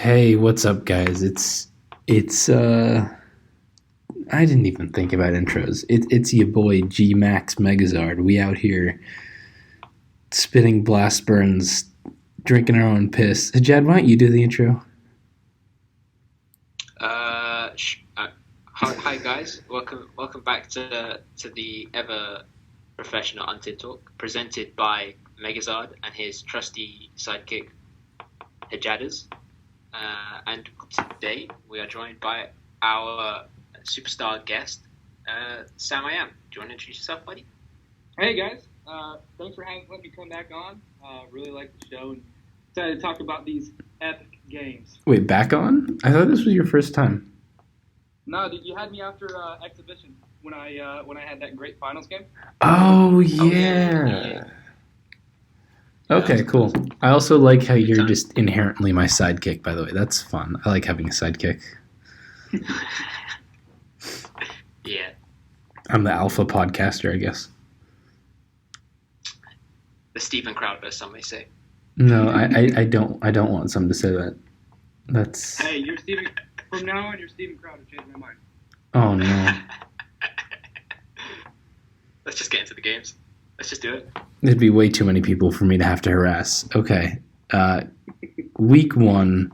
Hey, what's up, guys? It's I didn't even think about intros. It's your boy G Max Megazard. We out here spitting blast burns, drinking our own piss. Hey, Jad, why don't you do the intro? Uh, hi guys, welcome back to the ever professional Untier talk presented by Megazard and his trusty sidekick Hijadas. And today we are joined by our superstar guest, Sam. I am. Do you want to introduce yourself, buddy? Hey guys, thanks for letting me come back on. Really like the show and excited to talk about these epic games. Wait, back on? I thought this was your first time. No, dude, you had me after exhibition when I had that great finals game. Oh yeah. Okay, cool. I also like how you're just inherently my sidekick. By the way, that's fun. I like having a sidekick. Yeah. I'm the alpha podcaster, I guess. The Stephen Crowder, some may say. No, I don't want someone to say that. That's. Hey, you're Stephen. From now on, you're Stephen Crowder. Change my mind. Oh no. Let's just get into the games. Let's just do it. There'd be way too many people for me to have to harass. Okay. Week 8.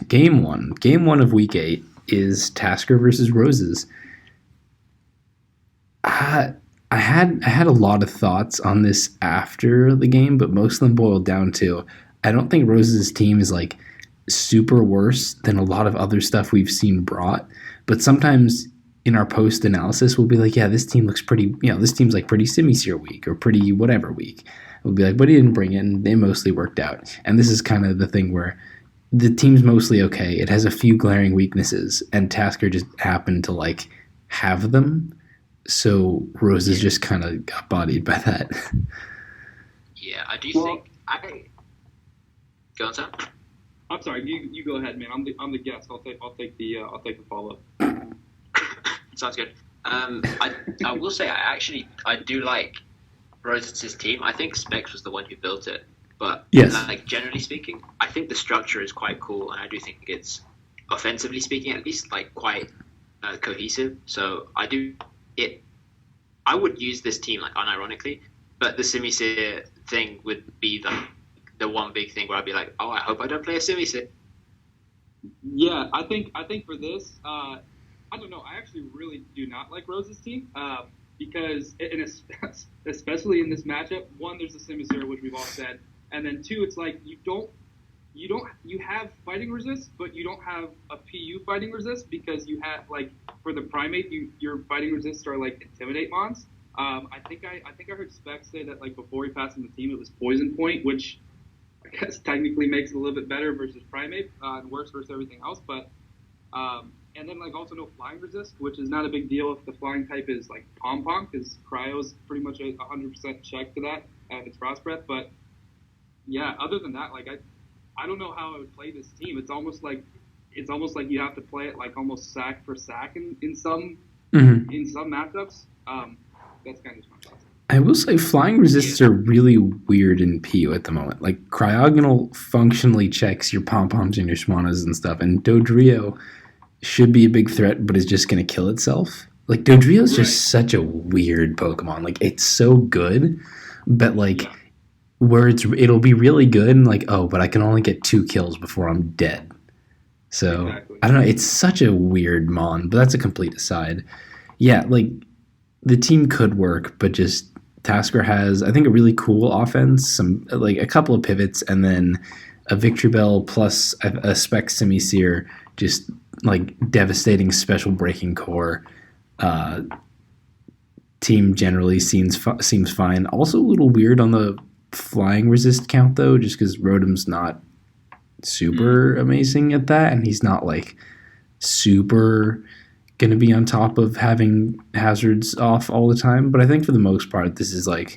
Game 1. Game 1 of week 8 is Tasker versus Roses. I had a lot of thoughts on this after the game, but most of them boiled down to I don't think Roses' team is like super worse than a lot of other stuff we've seen brought, but sometimes in our post analysis we'll be like, yeah, this team looks pretty, this team's like pretty semi-seer week or pretty whatever week. We'll be like, but he didn't bring it and they mostly worked out. And this is kind of the thing where the team's mostly okay. It has a few glaring weaknesses and Tasker just happened to like have them. So Roses just kind of got bodied by that. Yeah, I do think I go on, Sam. I'm sorry. You go ahead, man. I'm the guest. I'll take the follow up. Sounds good. I will say I do like Roses' team. I think Specs was the one who built it, but yes, like generally speaking, I think the structure is quite cool, and I do think it's offensively speaking at least like quite cohesive. So I do it. I would use this team like unironically, but the semi-seer thing would be the one big thing where I'd be like, oh, I hope I don't play a semi-seer. Yeah, I think for this, I don't know. I actually really do not like Rose's team because, especially in this matchup, one, there's a semi-seer, which we've all said, and then two, it's like you have fighting resist, but you don't have a PU fighting resist because you have like for the primate, your fighting resists are like intimidate mons. I think I heard Specs say that like before he passed in the team, it was poison point, which I guess technically makes it a little bit better versus primate and worse versus everything else, but. And then, like, also no flying resist, which is not a big deal if the flying type is, like, pom-pom, because cryo is pretty much a 100% check to that if it's frost breath. But, yeah, other than that, like, I don't know how I would play this team. It's almost like you have to play it, like, almost sack for sack in some matchups. That's kind of my thoughts. I will say flying resists are really weird in PU at the moment. Like, Cryogonal functionally checks your pom-poms and your Swanas and stuff, and Dodrio should be a big threat, but is just going to kill itself. Like, Dodrio is just such a weird Pokemon. Like, it's so good, but, like, where it'll be really good and, like, oh, but I can only get 2 kills before I'm dead. So, exactly. I don't know. It's such a weird Mon, but that's a complete aside. Yeah, like, the team could work, but just Tasker has, I think, a really cool offense, some, like, a couple of pivots, and then a Victory Bell plus a Spec Semi-Seer, just like devastating special breaking core. Team generally seems fine. Also a little weird on the flying resist count though, just because Rotom's not super amazing at that, and he's not like super going to be on top of having hazards off all the time. But I think for the most part, this is like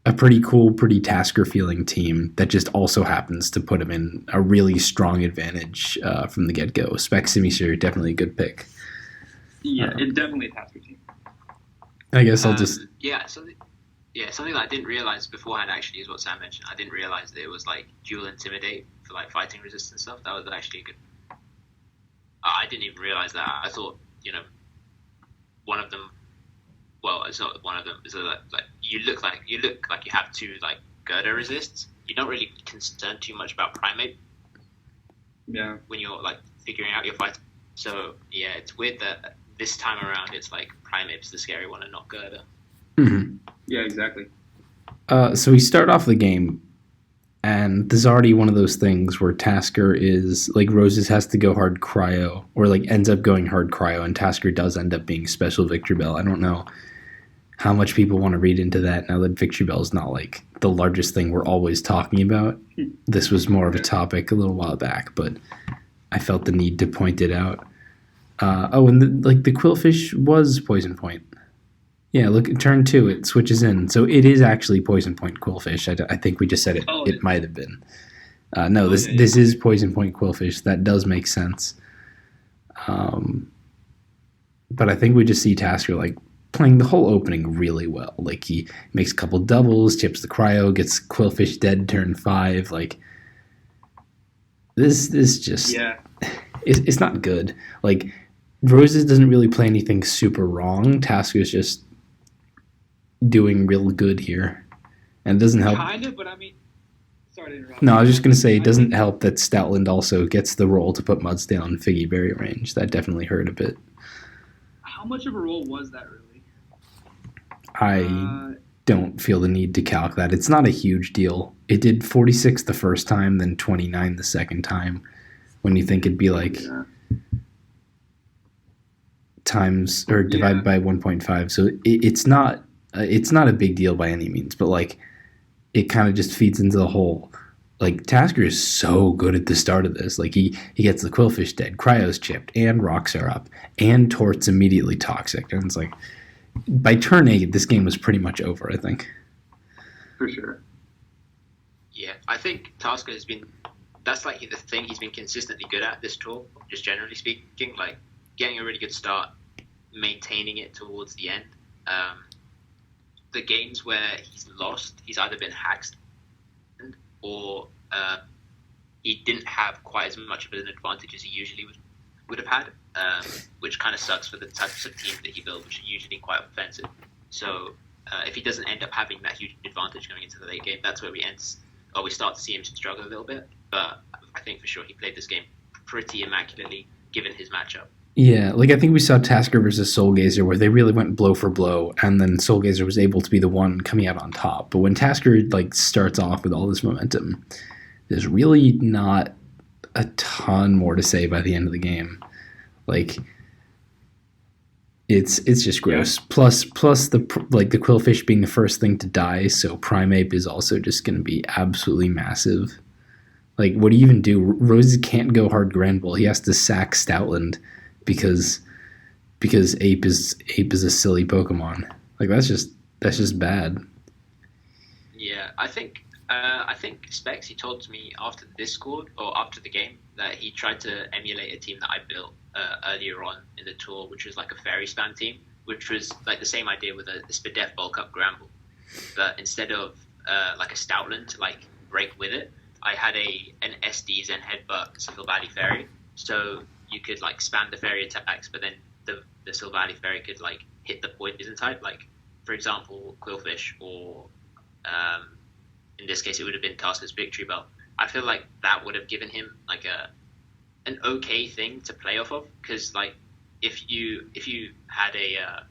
a pretty cool, pretty Tasker feeling team that just also happens to put him in a really strong advantage from the get-go. Spec Semi-Seer, definitely a good pick. Yeah, it's definitely a Tasker team. I guess I'll just... Yeah, so Yeah, something that I didn't realize beforehand actually is what Sam mentioned. I didn't realize that it was like dual intimidate for like fighting resistance stuff. That was actually a good. I didn't even realize that. I thought one of them. Well, it's not one of them. It's like you look like you have two like girder resists. You're not really concerned too much about primate. Yeah. When you're like figuring out your fight. So yeah, it's weird that this time around it's like primate's the scary one and not girder. Mm-hmm. Yeah, exactly. So we start off the game, and there's already one of those things where Tasker is like Roses has to go hard cryo, or like ends up going hard cryo, and Tasker does end up being special Victory Bell. I don't know how much people want to read into that now that Victory Bell is not like the largest thing we're always talking about. This was more of a topic a little while back, but I felt the need to point it out. And the Quillfish was Poison Point. Yeah, look, turn 2, it switches in. So it is actually Poison Point Quillfish. I think we just said it. It might have been. No, this is Poison Point Quillfish. That does make sense. But I think we just see Tasker like playing the whole opening really well. Like he makes a couple doubles, chips the cryo, gets Quillfish dead turn 5. Like this just it's not good. Like Roses doesn't really play anything super wrong. Tasker's just doing real good here, and it doesn't help. Kind of, but I mean, sorry to interrupt. No, I was just gonna say it doesn't help that Stoutland also gets the roll to put Mudsdale in Figgy Berry range. That definitely hurt a bit. How much of a roll was that really? I don't feel the need to calc that. It's not a huge deal. It did 46 the first time, then 29 the second time. When you think it'd be like times or divided by 1.5, so it's not a big deal by any means, but like it kind of just feeds into the whole. Like Tasker is so good at the start of this. Like he gets the Quillfish dead, Cryo's chipped, and rocks are up, and Tort's immediately toxic, and it's like by turn 8, this game was pretty much over. I think. For sure. Yeah, I think Tasker has been. That's like the thing he's been consistently good at this tour, just generally speaking. Like getting a really good start, maintaining it towards the end. The games where he's lost, he's either been hacked or he didn't have quite as much of an advantage as he usually would have had, which kind of sucks for the types of teams that he builds, which are usually quite offensive. So if he doesn't end up having that huge advantage going into the late game, that's where we start to see him struggle a little bit. But I think for sure he played this game pretty immaculately given his matchup. Yeah, like I think we saw Tasker versus Soulgazer where they really went blow for blow, and then Soulgazer was able to be the one coming out on top. But when Tasker like starts off with all this momentum, there's really not a ton more to say by the end of the game. Like it's just gross. Yeah. Plus the Quillfish being the first thing to die, so Primeape is also just going to be absolutely massive. Like what do you even do? Roses can't go hard Granbull. He has to sack Stoutland. Because Ape is a silly Pokemon. Like that's just bad. Yeah, I think Specs, he told me after the Discord or after the game that he tried to emulate a team that I built earlier on in the tour, which was like a fairy spam team, which was like the same idea with a Spadef bulk up Granbull, but instead of like a Stoutland to like break with it, I had an SD Zen Headbutt Single Valley Fairy, so you could like spam the fairy attacks, but then the Silver Valley Fairy could like hit the poison type, like for example Quillfish, or in this case it would have been Tasker's Victory Bell. I feel like that would have given him like an okay thing to play off of, because like if you had a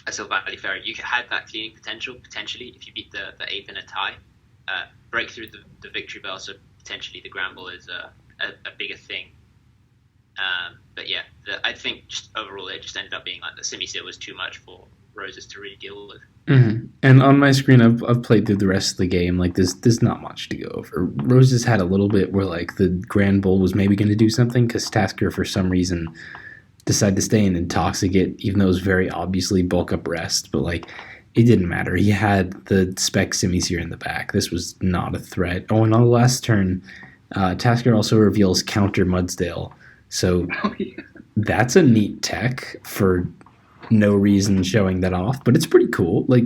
Silver Valley Fairy, you had that cleaning potentially if you beat the Ape in a tie, break through the Victory Bell, so potentially the Granbull is a bigger thing. But yeah, I think just overall it just ended up being like the Simisear was too much for Roses to really deal with. Mm-hmm. And on my screen, I've played through the rest of the game. Like there's not much to go over. Roses had a little bit where like the Granbull was maybe going to do something because Tasker for some reason decided to stay and intoxicate, even though it was very obviously bulk up rest. But like it didn't matter. He had the Spec Simisear in the back. This was not a threat. Oh, and on the last turn, Tasker also reveals counter Mudsdale. So that's a neat tech for no reason showing that off, but it's pretty cool. Like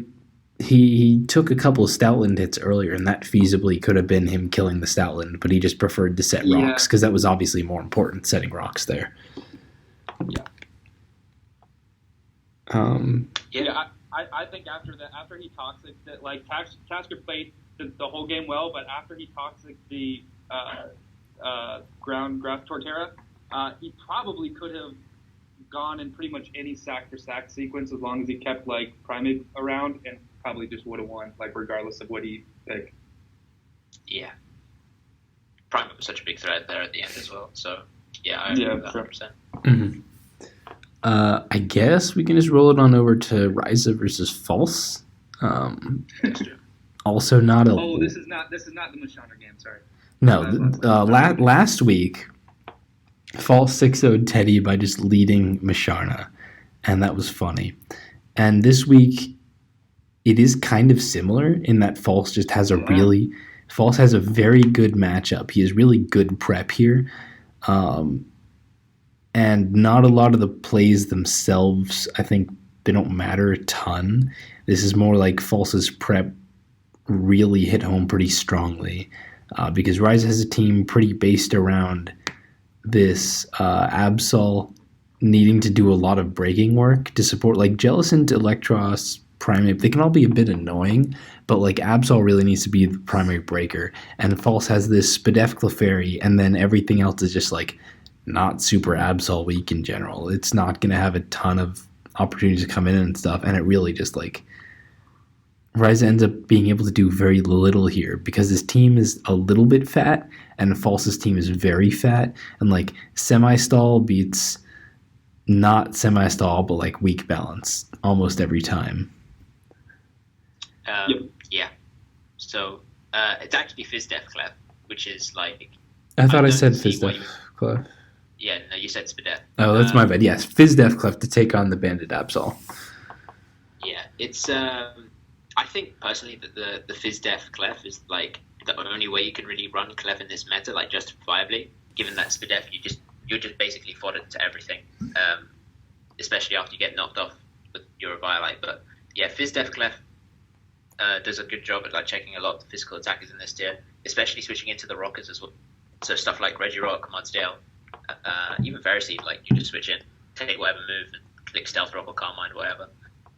he took a couple of Stoutland hits earlier, and that feasibly could have been him killing the Stoutland, but he just preferred to set rocks because that was obviously more important, setting rocks there. Yeah. I think after he toxic, that like Tasker played the whole game well, but after he toxic the ground Torterra, he probably could have gone in pretty much any sack for sack sequence as long as he kept like Primate around, and probably just would have won, like regardless of what he picked. Yeah. Primate was such a big threat there at the end as well. So yeah, I agree with that 100%. Mm-hmm. I guess we can just roll it on over to Ryza versus False. Also not a. Oh, this is not the Mashana game. Sorry. No, last week, False 6-0'd Teddy by just leading Masharna, and that was funny. And this week, it is kind of similar in that False just has False has a very good matchup. He has really good prep here. And not a lot of the plays themselves, I think they don't matter a ton. This is more like False's prep really hit home pretty strongly because Ryza has a team pretty based around this Absol needing to do a lot of breaking work to support, like Jellicent, Electros, Primate. They can all be a bit annoying, but like Absol really needs to be the primary breaker. And False has this Spadef Clefairy, and then everything else is just like not super Absol weak in general. It's not going to have a ton of opportunities to come in and stuff, and it really just like Ryza ends up being able to do very little here because his team is a little bit fat and False's team is very fat, and like semi-stall beats not semi-stall but like weak balance almost every time. Yeah. So it's actually FizzDef Clef, which is like I thought I said FizzDef Clef. Yeah, no, you said Spadef. Oh, that's my bad. Yes, FizzDef Clef to take on the Bandit Absol. Yeah, it's. I think personally that the FizzDef Clef is like the only way you can really run Clef in this meta, like justifiably. Given that Spadef, you're just basically fodder to everything, especially after you get knocked off with your Violite. But yeah, FizzDef Clef does a good job at like checking a lot of the physical attackers in this tier, especially switching into the rockers as well. So stuff like Regirock, Mudsdale, even Veriseed, like you just switch in, take whatever move, and click Stealth Rock or Carmine, whatever.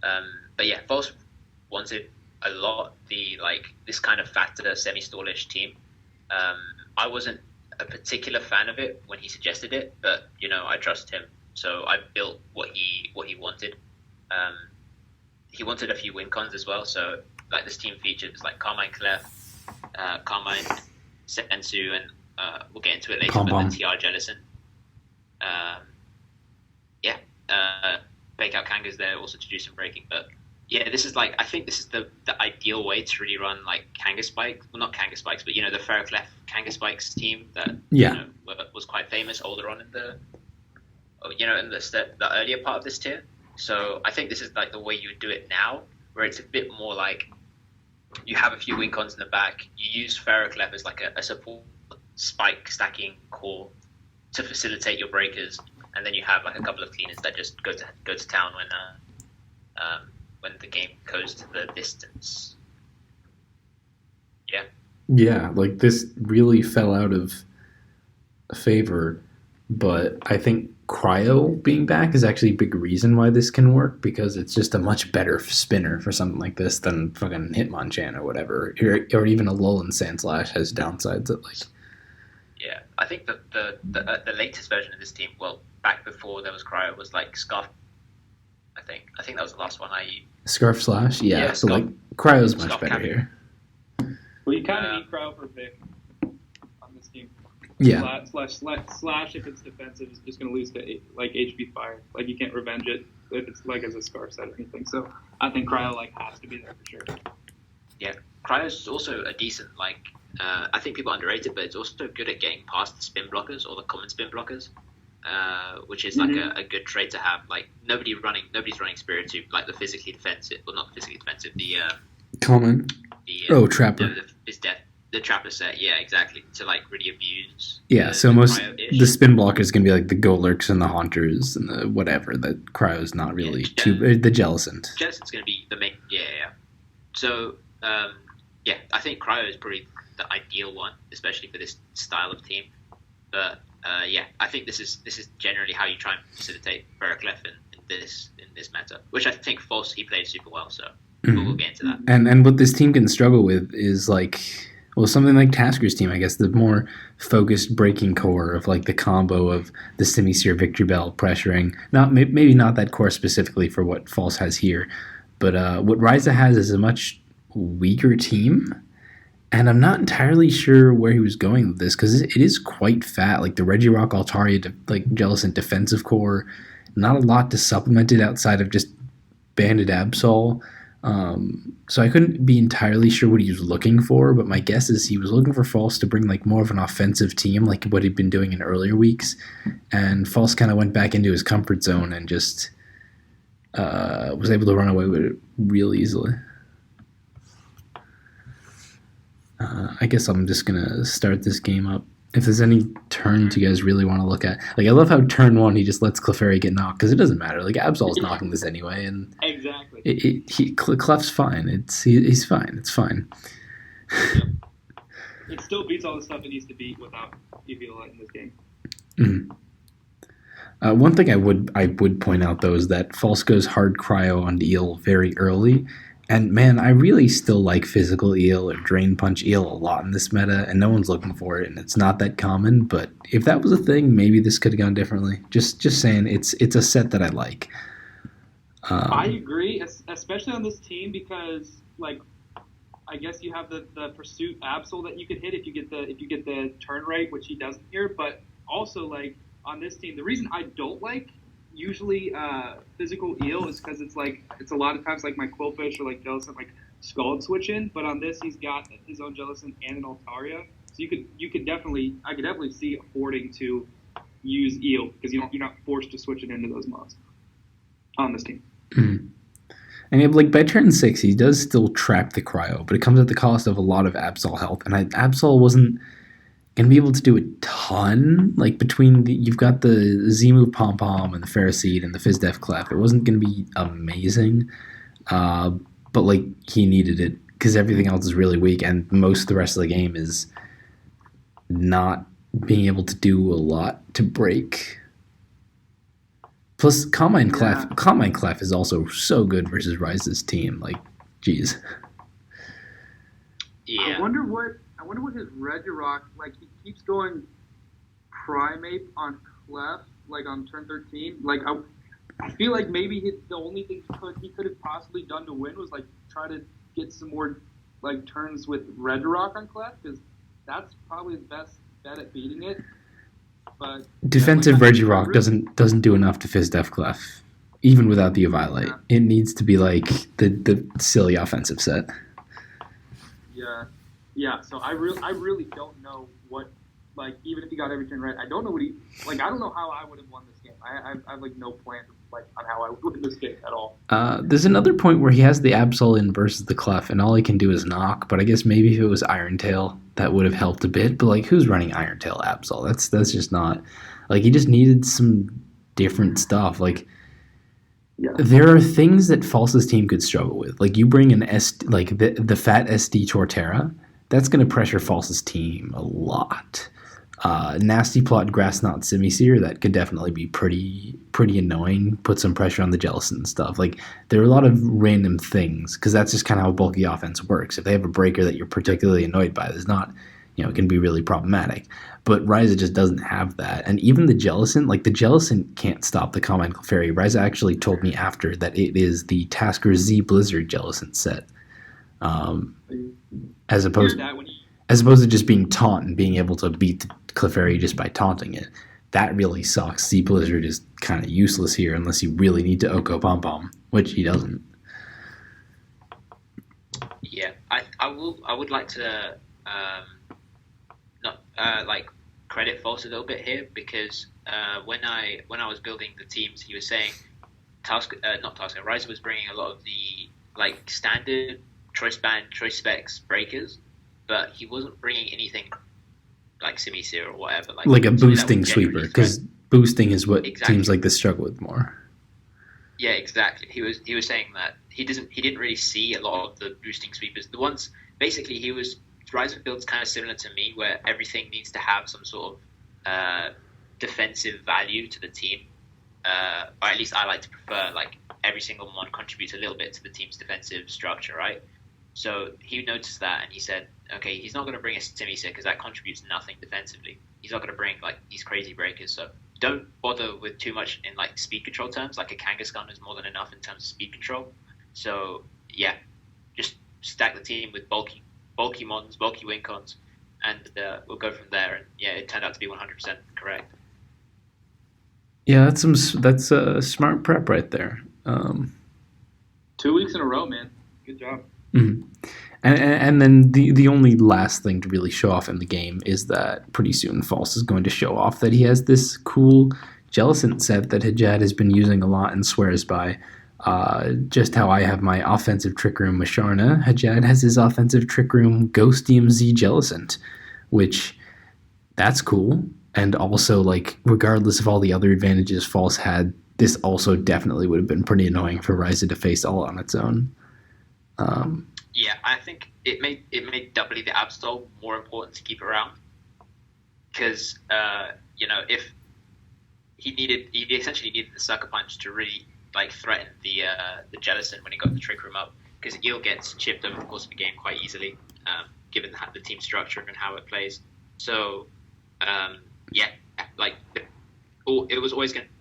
But yeah, False wanted a lot this kind of fatter semi-stallish team. I wasn't a particular fan of it when he suggested it, but I trust him, so I built what he wanted. He wanted a few win cons as well, so like this team features like Carmine Clef, Carmine Sensu, and we'll get into it later, but then TR Jellison. Fake out Kanga's there also to do some breaking, but yeah, this is like, I think this is the ideal way to really run like Kanga Spikes, well not Kanga Spikes, but the Ferroclef Kanga Spikes team that was quite famous older on in the earlier part of this tier. So I think this is like the way you would do it now, where it's a bit more like you have a few win cons in the back, you use Ferroclef as like a support spike stacking core to facilitate your breakers, and then you have like a couple of cleaners that just go to town when the game goes to the distance. Yeah, like this really fell out of favor, but I think Cryo being back is actually a big reason why this can work, because it's just a much better spinner for something like this than fucking Hitmonchan or whatever, or even a Alolan Sandslash has downsides that like. Yeah, I think that the latest version of this team, well, back before there was Cryo, was like Scarf. I think that was the last one I used. Scarf Slash, yeah. So like Cryo's much better here. Well, you kind of need Cryo for Vic on this team. Yeah. Slash if it's defensive is just going to lose to like HP Fire. Like you can't revenge it if it's like as a Scarf set or anything. So I think Cryo like has to be there for sure. Yeah, Cryo's also a decent like. I think people underrate it, but it's also good at getting past the spin blockers or the common spin blockers, which is like a good trait to have. Like nobody's running Spiritomb, like the physically defensive, well not physically defensive, the common. Trapper. The Trapper set, yeah, exactly. To like really abuse. Yeah, so most the spin blocker is gonna be like the Golurks and the Haunters and the whatever. That Cryo's not really the Jellicent. Jellicent's gonna be the main. Yeah. So, yeah, I think Cryo is probably the ideal one, especially for this style of team. But yeah, I think this is generally how you try and facilitate Veraclef in this meta, which I think False he played super well. So we'll get into that. And what this team can struggle with is like, well, something like Tasker's team, I guess, the more focused breaking core of like the combo of the Simisear Victory Bell pressuring, maybe not that core specifically for what False has here, but what Ryza has is a much weaker team. And I'm not entirely sure where he was going with this because it is quite fat. Like the Regirock Altaria, like Jellicent defensive core, not a lot to supplement it outside of just Bandit Absol. So I couldn't be entirely sure what he was looking for, but my guess is he was looking for False to bring like more of an offensive team, like what he'd been doing in earlier weeks. And False kind of went back into his comfort zone and just was able to run away with it real easily. I guess I'm just going to start this game up. If there's any turns you guys really want to look at. Like, I love how turn one, he just lets Clefairy get knocked, because it doesn't matter. Like, Absol's knocking this anyway, and exactly. Clef's fine. He's fine. It's fine. Yep. It still beats all the stuff it needs to beat without Eviolite in this game. Mm-hmm. One thing I would point out, though, is that False goes hard cryo on Eel very early. And, man, I really still like physical Eel or Drain Punch Eel a lot in this meta, and no one's looking for it, and it's not that common. But if that was a thing, maybe this could have gone differently. Just saying, it's a set that I like. I agree, especially on this team, because, like, I guess you have the Pursuit Absol that you could hit if you get the turn rate, which he doesn't here. But also, like, on this team, the reason I don't like usually physical Eel is because it's a lot of times like my Quillfish or like Jellicent like Scald switch in, but on this he's got his own Jellicent and an Altaria, so I could definitely see affording to use Eel because you're not forced to switch it into those mods on this team. Mm-hmm. And like by turn 6 he does still trap the cryo, but it comes at the cost of a lot of Absol health, and Absol wasn't going to be able to do a ton, like between you've got the Z-Move Pom-Pom and the Ferroseed and the Fizdef Clef. It wasn't going to be amazing, but like he needed it because everything else is really weak, and most of the rest of the game is not being able to do a lot to break. Plus, Combine Clef is also so good versus Ryze's team. Like, geez. Yeah. I wonder what his Regirock, like, he keeps going Primate on Clef, like, on turn 13. Like, I feel like maybe the only thing he could have possibly done to win was, like, try to get some more, like, turns with Regirock on Clef, because that's probably his best bet at beating it. But defensive Regirock doesn't do enough to Fizdef Clef, even without the Eviolite. Yeah. It needs to be, like, the silly offensive set. Yeah, so I really don't know what, like, even if he got every turn right, I don't know I don't know how I would have won this game. I have like no plan, like, on how I would win this game at all. There's another point where he has the Absol in versus the Clef, and all he can do is knock, but I guess maybe if it was Iron Tail, that would have helped a bit, but, like, who's running Iron Tail Absol? That's just not, like, he just needed some different stuff, like, yeah. There are things that False's team could struggle with. Like, you bring an like the fat SD Torterra, that's going to pressure False's team a lot. Nasty Plot Grass Knot Simisear, that could definitely be pretty annoying. Put some pressure on the Jellicent and stuff. Like, there are a lot of random things, because that's just kind of how bulky offense works. If they have a breaker that you're particularly annoyed by, there's not, it can be really problematic. But Ryza just doesn't have that. And even the Jellicent, like, the Jellicent can't stop the Combine Clefairy. Ryza actually told me after that it is the Tasker Z Blizzard Jellicent set. As opposed to just being taunt and being able to beat the Clefairy just by taunting it. That really sucks. Z Blizzard is kind of useless here unless you really need to Oko Pom-Pom, which he doesn't. Yeah, I would like to credit False a little bit here, because when I was building the teams, he was saying Ryza was bringing a lot of the, like, standard choice band, choice specs breakers, but he wasn't bringing anything like Simisear or whatever. Like a boosting sweeper, because boosting is what teams like this struggle with more. Yeah, exactly. He was saying that he didn't really see a lot of the boosting sweepers. The ones basically he was Rise of build's kind of similar to me, where everything needs to have some sort of defensive value to the team. Or at least I like to prefer like every single one contributes a little bit to the team's defensive structure, right? So he noticed that and he said, okay, he's not going to bring a Simiser because that contributes nothing defensively. He's not going to bring like these crazy breakers. So don't bother with too much in like speed control terms. Like a Kangaskhan is more than enough in terms of speed control. So yeah, just stack the team with bulky mons, bulky win cons, and we'll go from there. And yeah, it turned out to be 100% correct. Yeah, that's a smart prep right there. 2 weeks in a row, man. Good job. Mm-hmm. And then the only last thing to really show off in the game is that pretty soon False is going to show off that he has this cool Jellicent set that Hijad has been using a lot and swears by. Just how I have my offensive Trick Room Masharna, Hijad has his offensive Trick Room Ghost DMZ Jellicent, which that's cool. And also, like, regardless of all the other advantages False had, this also definitely would have been pretty annoying for Ryza to face all on its own. Yeah, I think it made doubly the Absol more important to keep around because if he essentially needed the Sucker Punch to really like threaten the Jellicent when he got the Trick Room up, because Eel gets chipped over the course of the game quite easily, given the team structure and how it plays. So it was always going to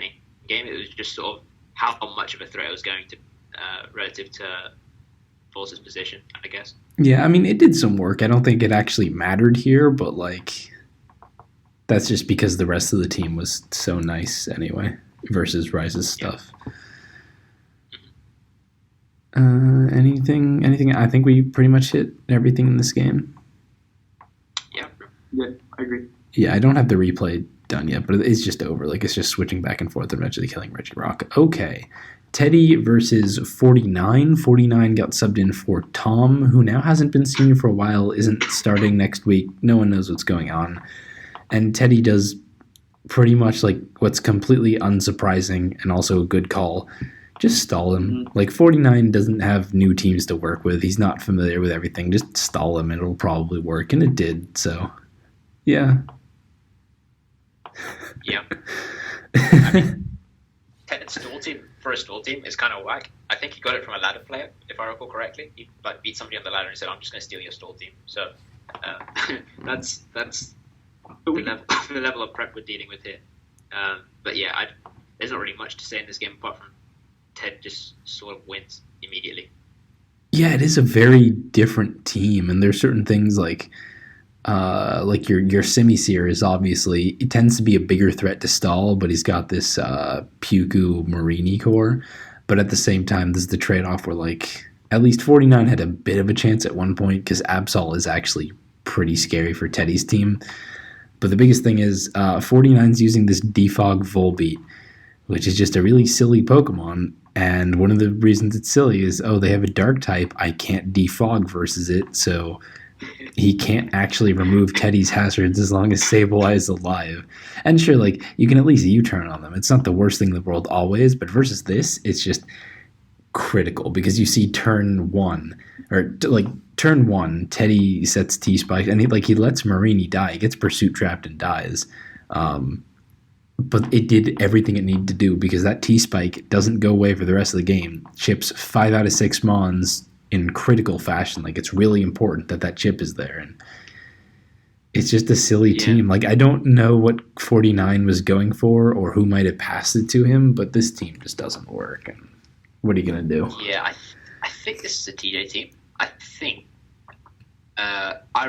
be a game. It was just sort of how much of a threat it was going to relative to False's position, I guess. Yeah, I mean, it did some work. I don't think it actually mattered here, but like that's just because the rest of the team was so nice anyway versus Rise's stuff. Anything? I think we pretty much hit everything in this game. Yeah, I agree. Yeah, I don't have the replay done yet, but it's just over. Like, it's just switching back and forth and eventually killing Reggie Rock. Okay. Teddy versus 49. 49 got subbed in for Tom, who now hasn't been seen for a while, isn't starting next week. No one knows what's going on. And Teddy does pretty much like what's completely unsurprising and also a good call. Just stall him. Like, 49 doesn't have new teams to work with. He's not familiar with everything. Just stall him and it'll probably work. And it did, so yeah. Yeah. I mean, Ted's stall team for a stall team is kind of whack. I think he got it from a ladder player, if I recall correctly. He like beat somebody on the ladder and said, "I'm just going to steal your stall team." So that's the level of prep we're dealing with here. But yeah, there's not really much to say in this game apart from Ted just sort of wins immediately. Yeah, it is a very different team, and there's certain things like your Simisear is obviously, it tends to be a bigger threat to stall, but he's got this Puku Marini core. But at the same time, this is the trade-off where like at least 49 had a bit of a chance at one point because Absol is actually pretty scary for Teddy's team. But the biggest thing is 49's using this Defog Volbeat, which is just a really silly Pokemon. And one of the reasons it's silly is, they have a dark type. I can't defog versus it, so he can't actually remove Teddy's hazards as long as Sableye is alive. And sure, like, you can at least U-turn on them. It's not the worst thing in the world always, but versus this, it's just critical because you see turn one, Teddy sets T-Spike, and he lets Marini die. He gets pursuit trapped and dies. But it did everything it needed to do because that T-Spike doesn't go away for the rest of the game. Chips 5 out of 6 Mons in critical fashion. Like, it's really important that chip is there. And it's just a silly team. Like, I don't know what 49 was going for or who might have passed it to him, but this team just doesn't work. And what are you going to do? Yeah, I think this is a TJ team. I think. I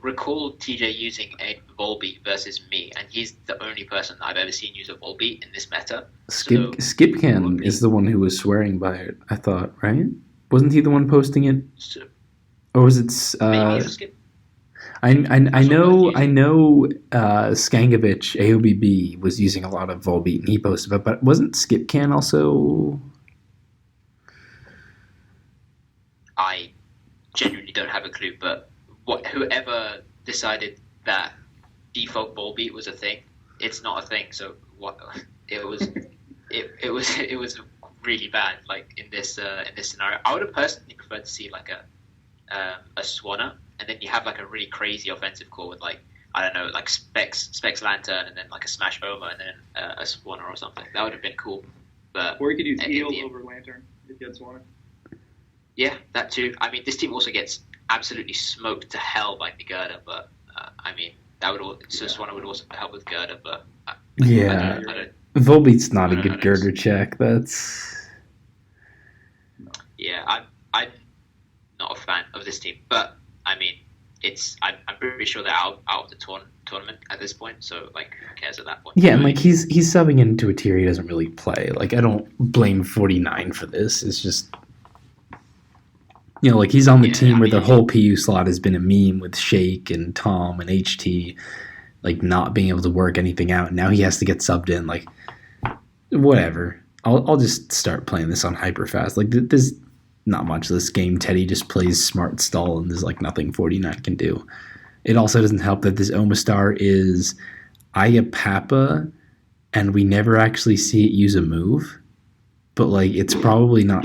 recall TJ using a Volbeat versus me, and he's the only person I've ever seen use a Volbeat in this meta. Skipcan is the one who was swearing by it, I thought, right? Wasn't he the one posting it? Or was it... I know Skangovich, AOBB, was using a lot of Volbeat, and he posted, but wasn't Skipcan also... I genuinely don't have a clue, but whoever decided that default Volbeat was a thing, it's not a thing. So what it was really bad. Like in this scenario, I would have personally preferred to see like a Swanner, and then you have like a really crazy offensive core with like I don't know, like Specs Lantern, and then like a Smash Boma, and then a Swanner or something. That would have been cool. But or you could use Eel over Lantern if you had Swanner. Yeah, that too. I mean, this team also gets absolutely smoked to hell by Gerda, but I mean, that would Swanner would also help with Gerda, but I don't Volbeat's not a good girder check. That's I'm not a fan of this team, but I mean, I'm pretty sure they're out of the tournament at this point. So like, who cares at that point? Yeah, and like he's subbing into a tier he doesn't really play. Like I don't blame 49 for this. It's just like he's on the team where the whole PU slot has been a meme with Shake and Tom and HT, like not being able to work anything out. Now he has to get subbed in. Like whatever. I'll just start playing this on hyper fast. Like there's not much of this game. Teddy just plays smart stall, and there's like nothing 49 can do. It also doesn't help that this Omastar is Aya Papa, and we never actually see it use a move. But like it's probably not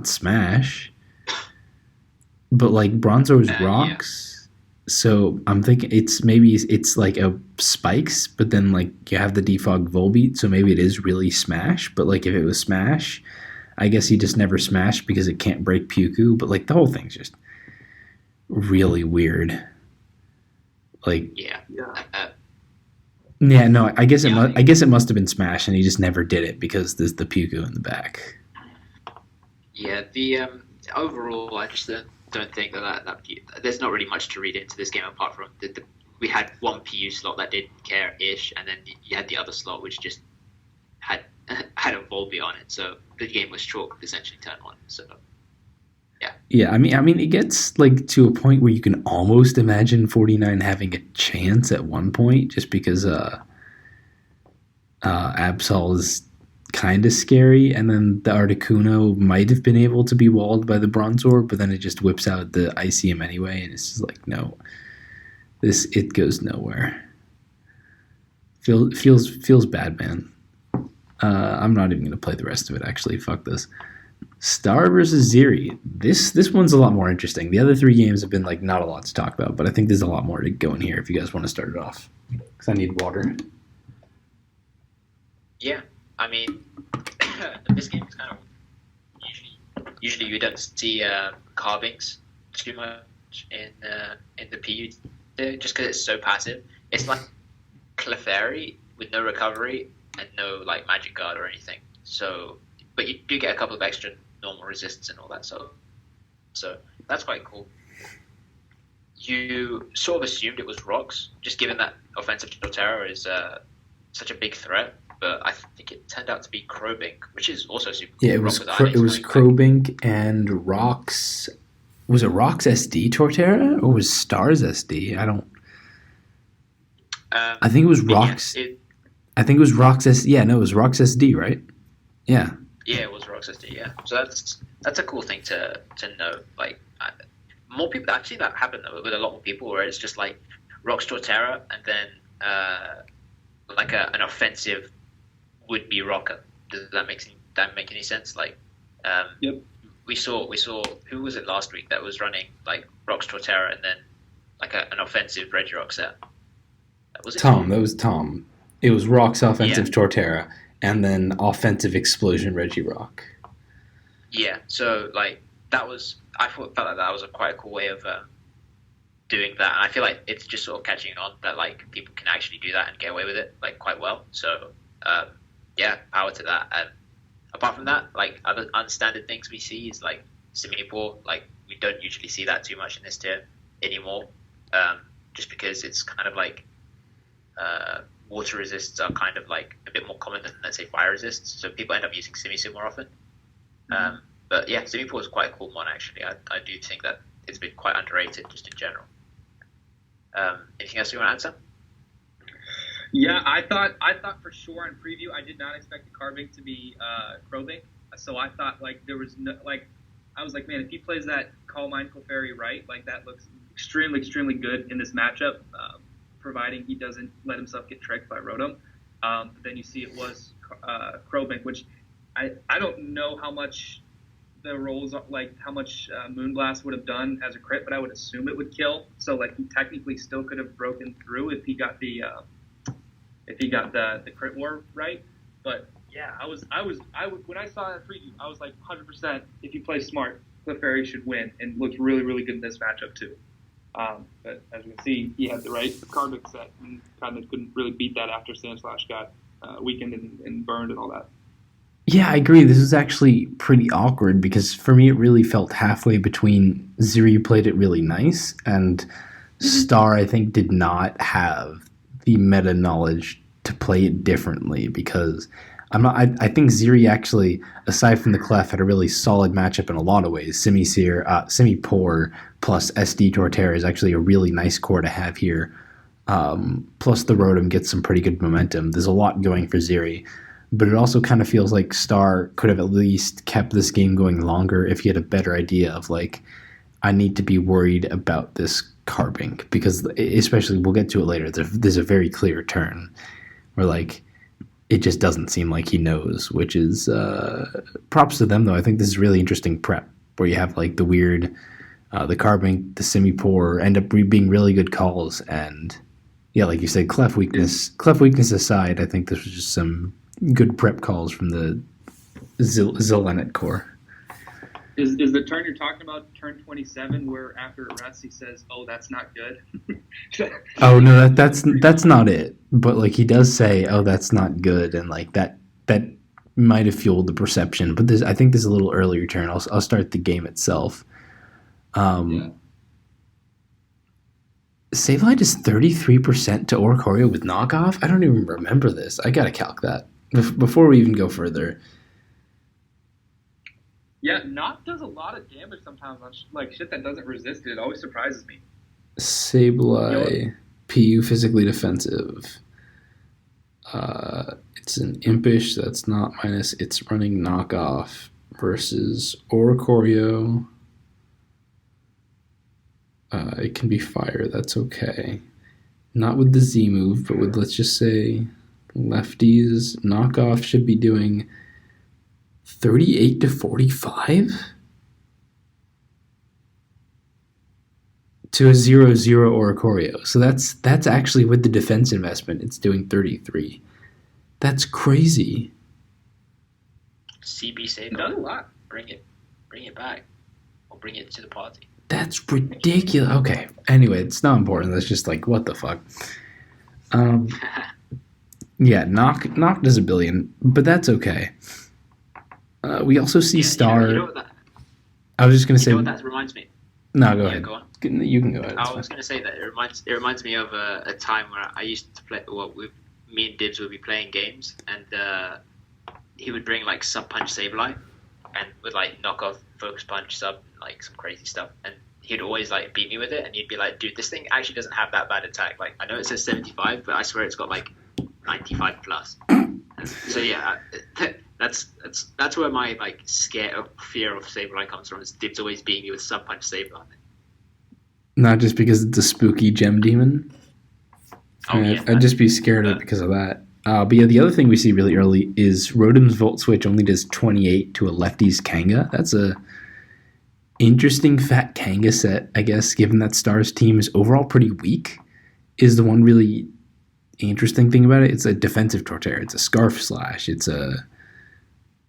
Smash. But like Bronzor is rocks. Yeah. So I'm thinking it's like a spikes, but then like you have the defog Volbeat, so maybe it is really Smash. But like if it was Smash, I guess he just never smashed because it can't break Puku, but like the whole thing's just really weird. Like no, I guess it must have been Smash, and he just never did it because there's the Puku in the back. Yeah, the overall, I just don't think that there's not really much to read into this game apart from we had one PU slot that did care-ish, and then you had the other slot which just had a Volbeat on it, so the game was chalked essentially turn one. So yeah. I mean, it gets like to a point where you can almost imagine 49 having a chance at one point, just because Absol is kind of scary, and then the Articuno might have been able to be walled by the Bronzor, but then it just whips out the ICM anyway, and it's just like no, it goes nowhere. Feels bad, man. I'm not even going to play the rest of it, actually. Fuck this. Star versus Zeri. This one's a lot more interesting. The other three games have been like not a lot to talk about, but I think there's a lot more to go in here if you guys want to start it off. Because I need water. Yeah, I mean, this game is kind of usually you don't see carvings too much in the PU just because it's so passive. It's like Clefairy with no recovery and no like magic guard or anything. So, but you do get a couple of extra normal resists and all that. So that's quite cool. You sort of assumed it was rocks, just given that offensive Torterra is such a big threat. But I think it turned out to be Crowbink, which is also super cool. Yeah, it was Crowbink and Rocks. Was it Rocks SD Torterra or was Stars SD? I don't. I think it was Rocks. I think it was Rocks SD. Yeah, no, it was Rocks SD, right? Yeah. Yeah, it was Rocks SD. Yeah, so that's a cool thing to know. Like more people actually that happened with a lot more people, where it's just like Rocks Torterra and then like an offensive would be Rocker. Does that make any sense? Like, yep. We saw who was it last week that was running like Rocks Torterra and then like an offensive Regirock set. Was it Tom? That was Tom. It was Rock's offensive Torterra and then offensive Explosion Regirock. Yeah, so like that was felt like that was quite a cool way of doing that, and I feel like it's just sort of catching on that like people can actually do that and get away with it like quite well. So power to that. And apart from that, like other unstandard things we see is like Simipour. Like we don't usually see that too much in this tier anymore, just because it's kind of like water resists are kind of like a bit more common than, let's say, fire resists. So people end up using Simisu more often. But yeah, Simipour is quite a cool mon actually. I do think that it's been quite underrated just in general. Anything else you want to answer? Yeah, I thought for sure in preview I did not expect the Carbink to be Crowbink. So I thought like there was no like I was like, man, if he plays that Call Mind Clefairy right, like that looks extremely good in this matchup, providing he doesn't let himself get tricked by Rotom. But then you see it was Crowbink, which I don't know how much the rolls, like how much Moonblast would have done as a crit, but I would assume it would kill. So like he technically still could have broken through if he got the crit war right. But yeah, I was when I saw that preview, I was like 100%. If you play smart, Clefairy should win and looked really, really good in this matchup too. But as you can see, he had the right card mix set and kind of couldn't really beat that after Sandslash got weakened and burned and all that. Yeah, I agree. This is actually pretty awkward because for me it really felt halfway between Ziri played it really nice and Star I think did not have the meta knowledge to play it differently because I think Ziri actually, aside from the Clef, had a really solid matchup in a lot of ways. Simi-Poor plus SD Torterra is actually a really nice core to have here. Plus the Rotom gets some pretty good momentum. There's a lot going for Ziri. But it also kind of feels like Star could have at least kept this game going longer if he had a better idea of, like, I need to be worried about this Carbink. Because, especially, we'll get to it later, there's a very clear turn where, like, it just doesn't seem like he knows, which is props to them, though. I think this is really interesting prep where you have, like, the weird, the Carbink, the Simi-Poor end up being really good calls. And, yeah, like you said, Clef weakness aside, I think this was just some good prep calls from the Zelenet core. Is the turn you're talking about turn 27 where after it rests he says, "Oh, that's not good"? Oh no, that's not it. But like he does say, "Oh, that's not good," and like that might have fueled the perception. But I think this is a little earlier turn. I'll start the game itself. Sableye is 33% to Oricorio with knockoff. I don't even remember this. I gotta calc that before we even go further. Yeah, Knock does a lot of damage sometimes on like shit that doesn't resist it. It always surprises me. Sableye, PU physically defensive. It's an impish, that's not minus. It's running knockoff versus Oricorio. It can be fire, that's okay. Not with the Z move, but with, let's just say, lefties. Knockoff should be doing 38 to 45 to a 0-0 Oricorio. So that's actually with the defense investment, it's doing 33. That's crazy. CB Saber. Done a lot. Bring it back. Or bring it to the party. That's ridiculous. Okay. Anyway, it's not important. That's just like, what the fuck? Yeah, Knock does a billion, but that's okay. We also see Star. You know what that, I was just going to say. You know what that reminds me? No, go ahead. Go on. You can go ahead. I was going to say that it reminds me of a time where I used to play. Well, me and Dibs would be playing games, and he would bring like sub punch Sableye, and with like knockoff focus punch sub, like some crazy stuff, and he'd always like beat me with it, and he'd be like, "Dude, this thing actually doesn't have that bad attack. Like, I know it says 75, but I swear it's got like 95 plus." So yeah, that's where my like fear of Sableye comes from. Is Dibs always beating me with sub punch Sableye. Not just because it's a spooky gem demon. I'd just be scared of it because of that. But yeah, the other thing we see really early is Rotom's Volt Switch only does 28 to a lefty's Kanga. That's a interesting fat Kanga set, I guess, given that Star's team is overall pretty weak, is the one really interesting thing about it. It's a defensive Torterra. It's a Scarf Slash.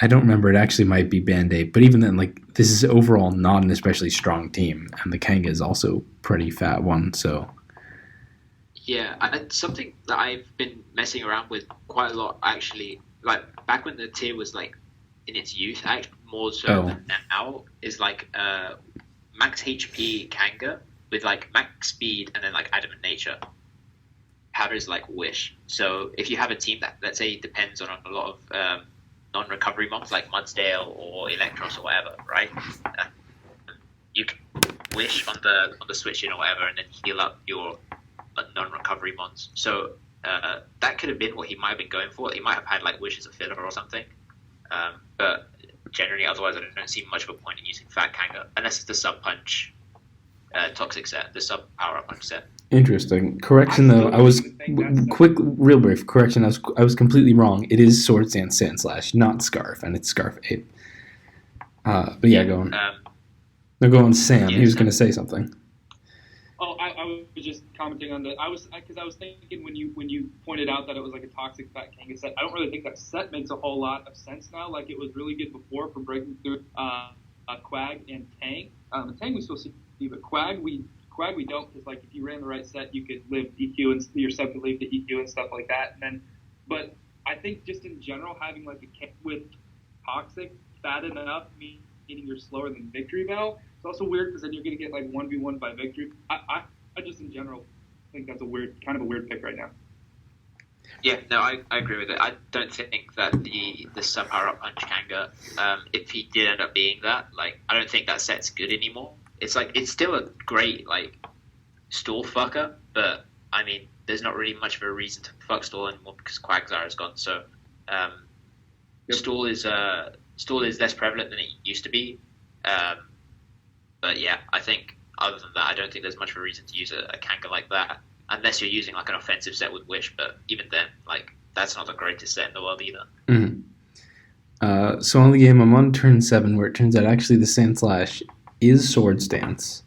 I don't remember. It actually might be Band-Aid. But even then, like, this is overall not an especially strong team. And the Kanga is also pretty fat one, so... Yeah, something that I've been messing around with quite a lot, actually, like back when the tier was like in its youth, actually more so than now, is like max HP Kanga with like max speed and then like adamant nature. Powder's like Wish. So if you have a team that, let's say, depends on a lot of non-recovery mobs like Mudsdale or Electros or whatever, right? You can Wish on the switch in or whatever, and then heal up your non-recovery mons. So that could have been what he might have been going for. He might have had like Wish as a filler or something. But generally, otherwise, I don't see much of a point in using Fat Kanga unless it's the sub punch toxic set, the sub power up punch set. Interesting. Correction though, I was quick, real brief correction. I was completely wrong. It is Swords Dance Sand Slash, not Scarf, and it's Scarf 8. But yeah, go on. They're going Sam. He was going to say something. Oh, I was just commenting on that. Because I was thinking when you pointed out that it was like a toxic Fat Kanga set. I don't really think that set makes a whole lot of sense now. Like it was really good before for breaking through Quag and Tang. Tang we still see, but Quag we don't, because like if you ran the right set, you could live EQ and your set could leave the EQ and stuff like that. And then, but I think just in general having like a kit with toxic fat enough, meaning you're slower than Victory Bell. It's also weird because then you're going to get like 1v1 by Victory. I just in general think that's kind of a weird pick right now. Yeah, no, I agree with it. I don't think that the subpower up punch Kanga, if he did end up being that, like I don't think that set's good anymore. It's like it's still a great like stall fucker, but I mean, there's not really much of a reason to fuck stall anymore because Quagsire is gone. So stall is less prevalent than it used to be. But yeah, I think other than that, I don't think there's much of a reason to use a Kanga like that, unless you're using like an offensive set with Wish. But even then, like that's not the greatest set in the world either. Mm-hmm. So on the game, I'm on turn 7, where it turns out actually the Sand Slash is Swords Dance.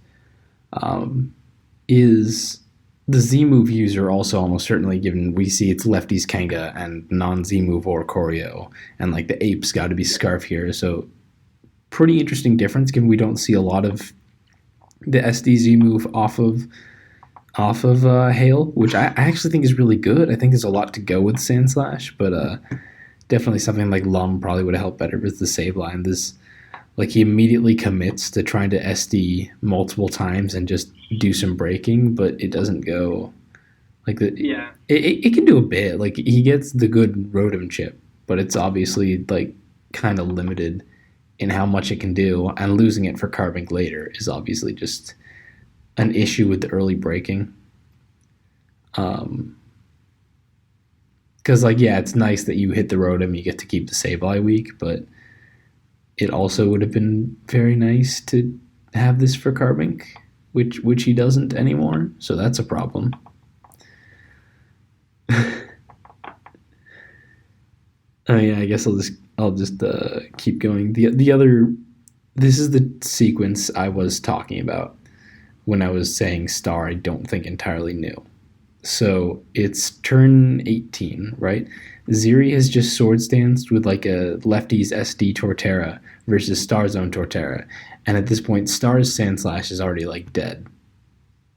Is the Z move user also almost certainly, given we see it's lefties Kanga and non-Z move or Choreo, and like the ape's got to be Scarf here, so pretty interesting difference given we don't see a lot of the SDZ move off of Hail, which I actually think is really good. I think there's a lot to go with Sand Slash, but definitely something like Lum probably would have helped better with the save line. This, like, he immediately commits to trying to SD multiple times and just do some breaking, but it doesn't go like the. Yeah. It can do a bit. Like he gets the good Rotom chip, but it's obviously like kind of limited in how much it can do, and losing it for Carbink later is obviously just an issue with the early breaking. Because like yeah, it's nice that you hit the Rotom, you get to keep the Sableye weak, but it also would have been very nice to have this for Carbink, which he doesn't anymore, so that's a problem. Oh yeah, I guess I'll just keep going. The other, this is the sequence I was talking about when I was saying Star. I don't think entirely new. So it's turn 18, right? Zeri has just Swords Danced with like a lefties SD Torterra versus Star's own Torterra, and at this point, Star's Sand Slash is already like dead,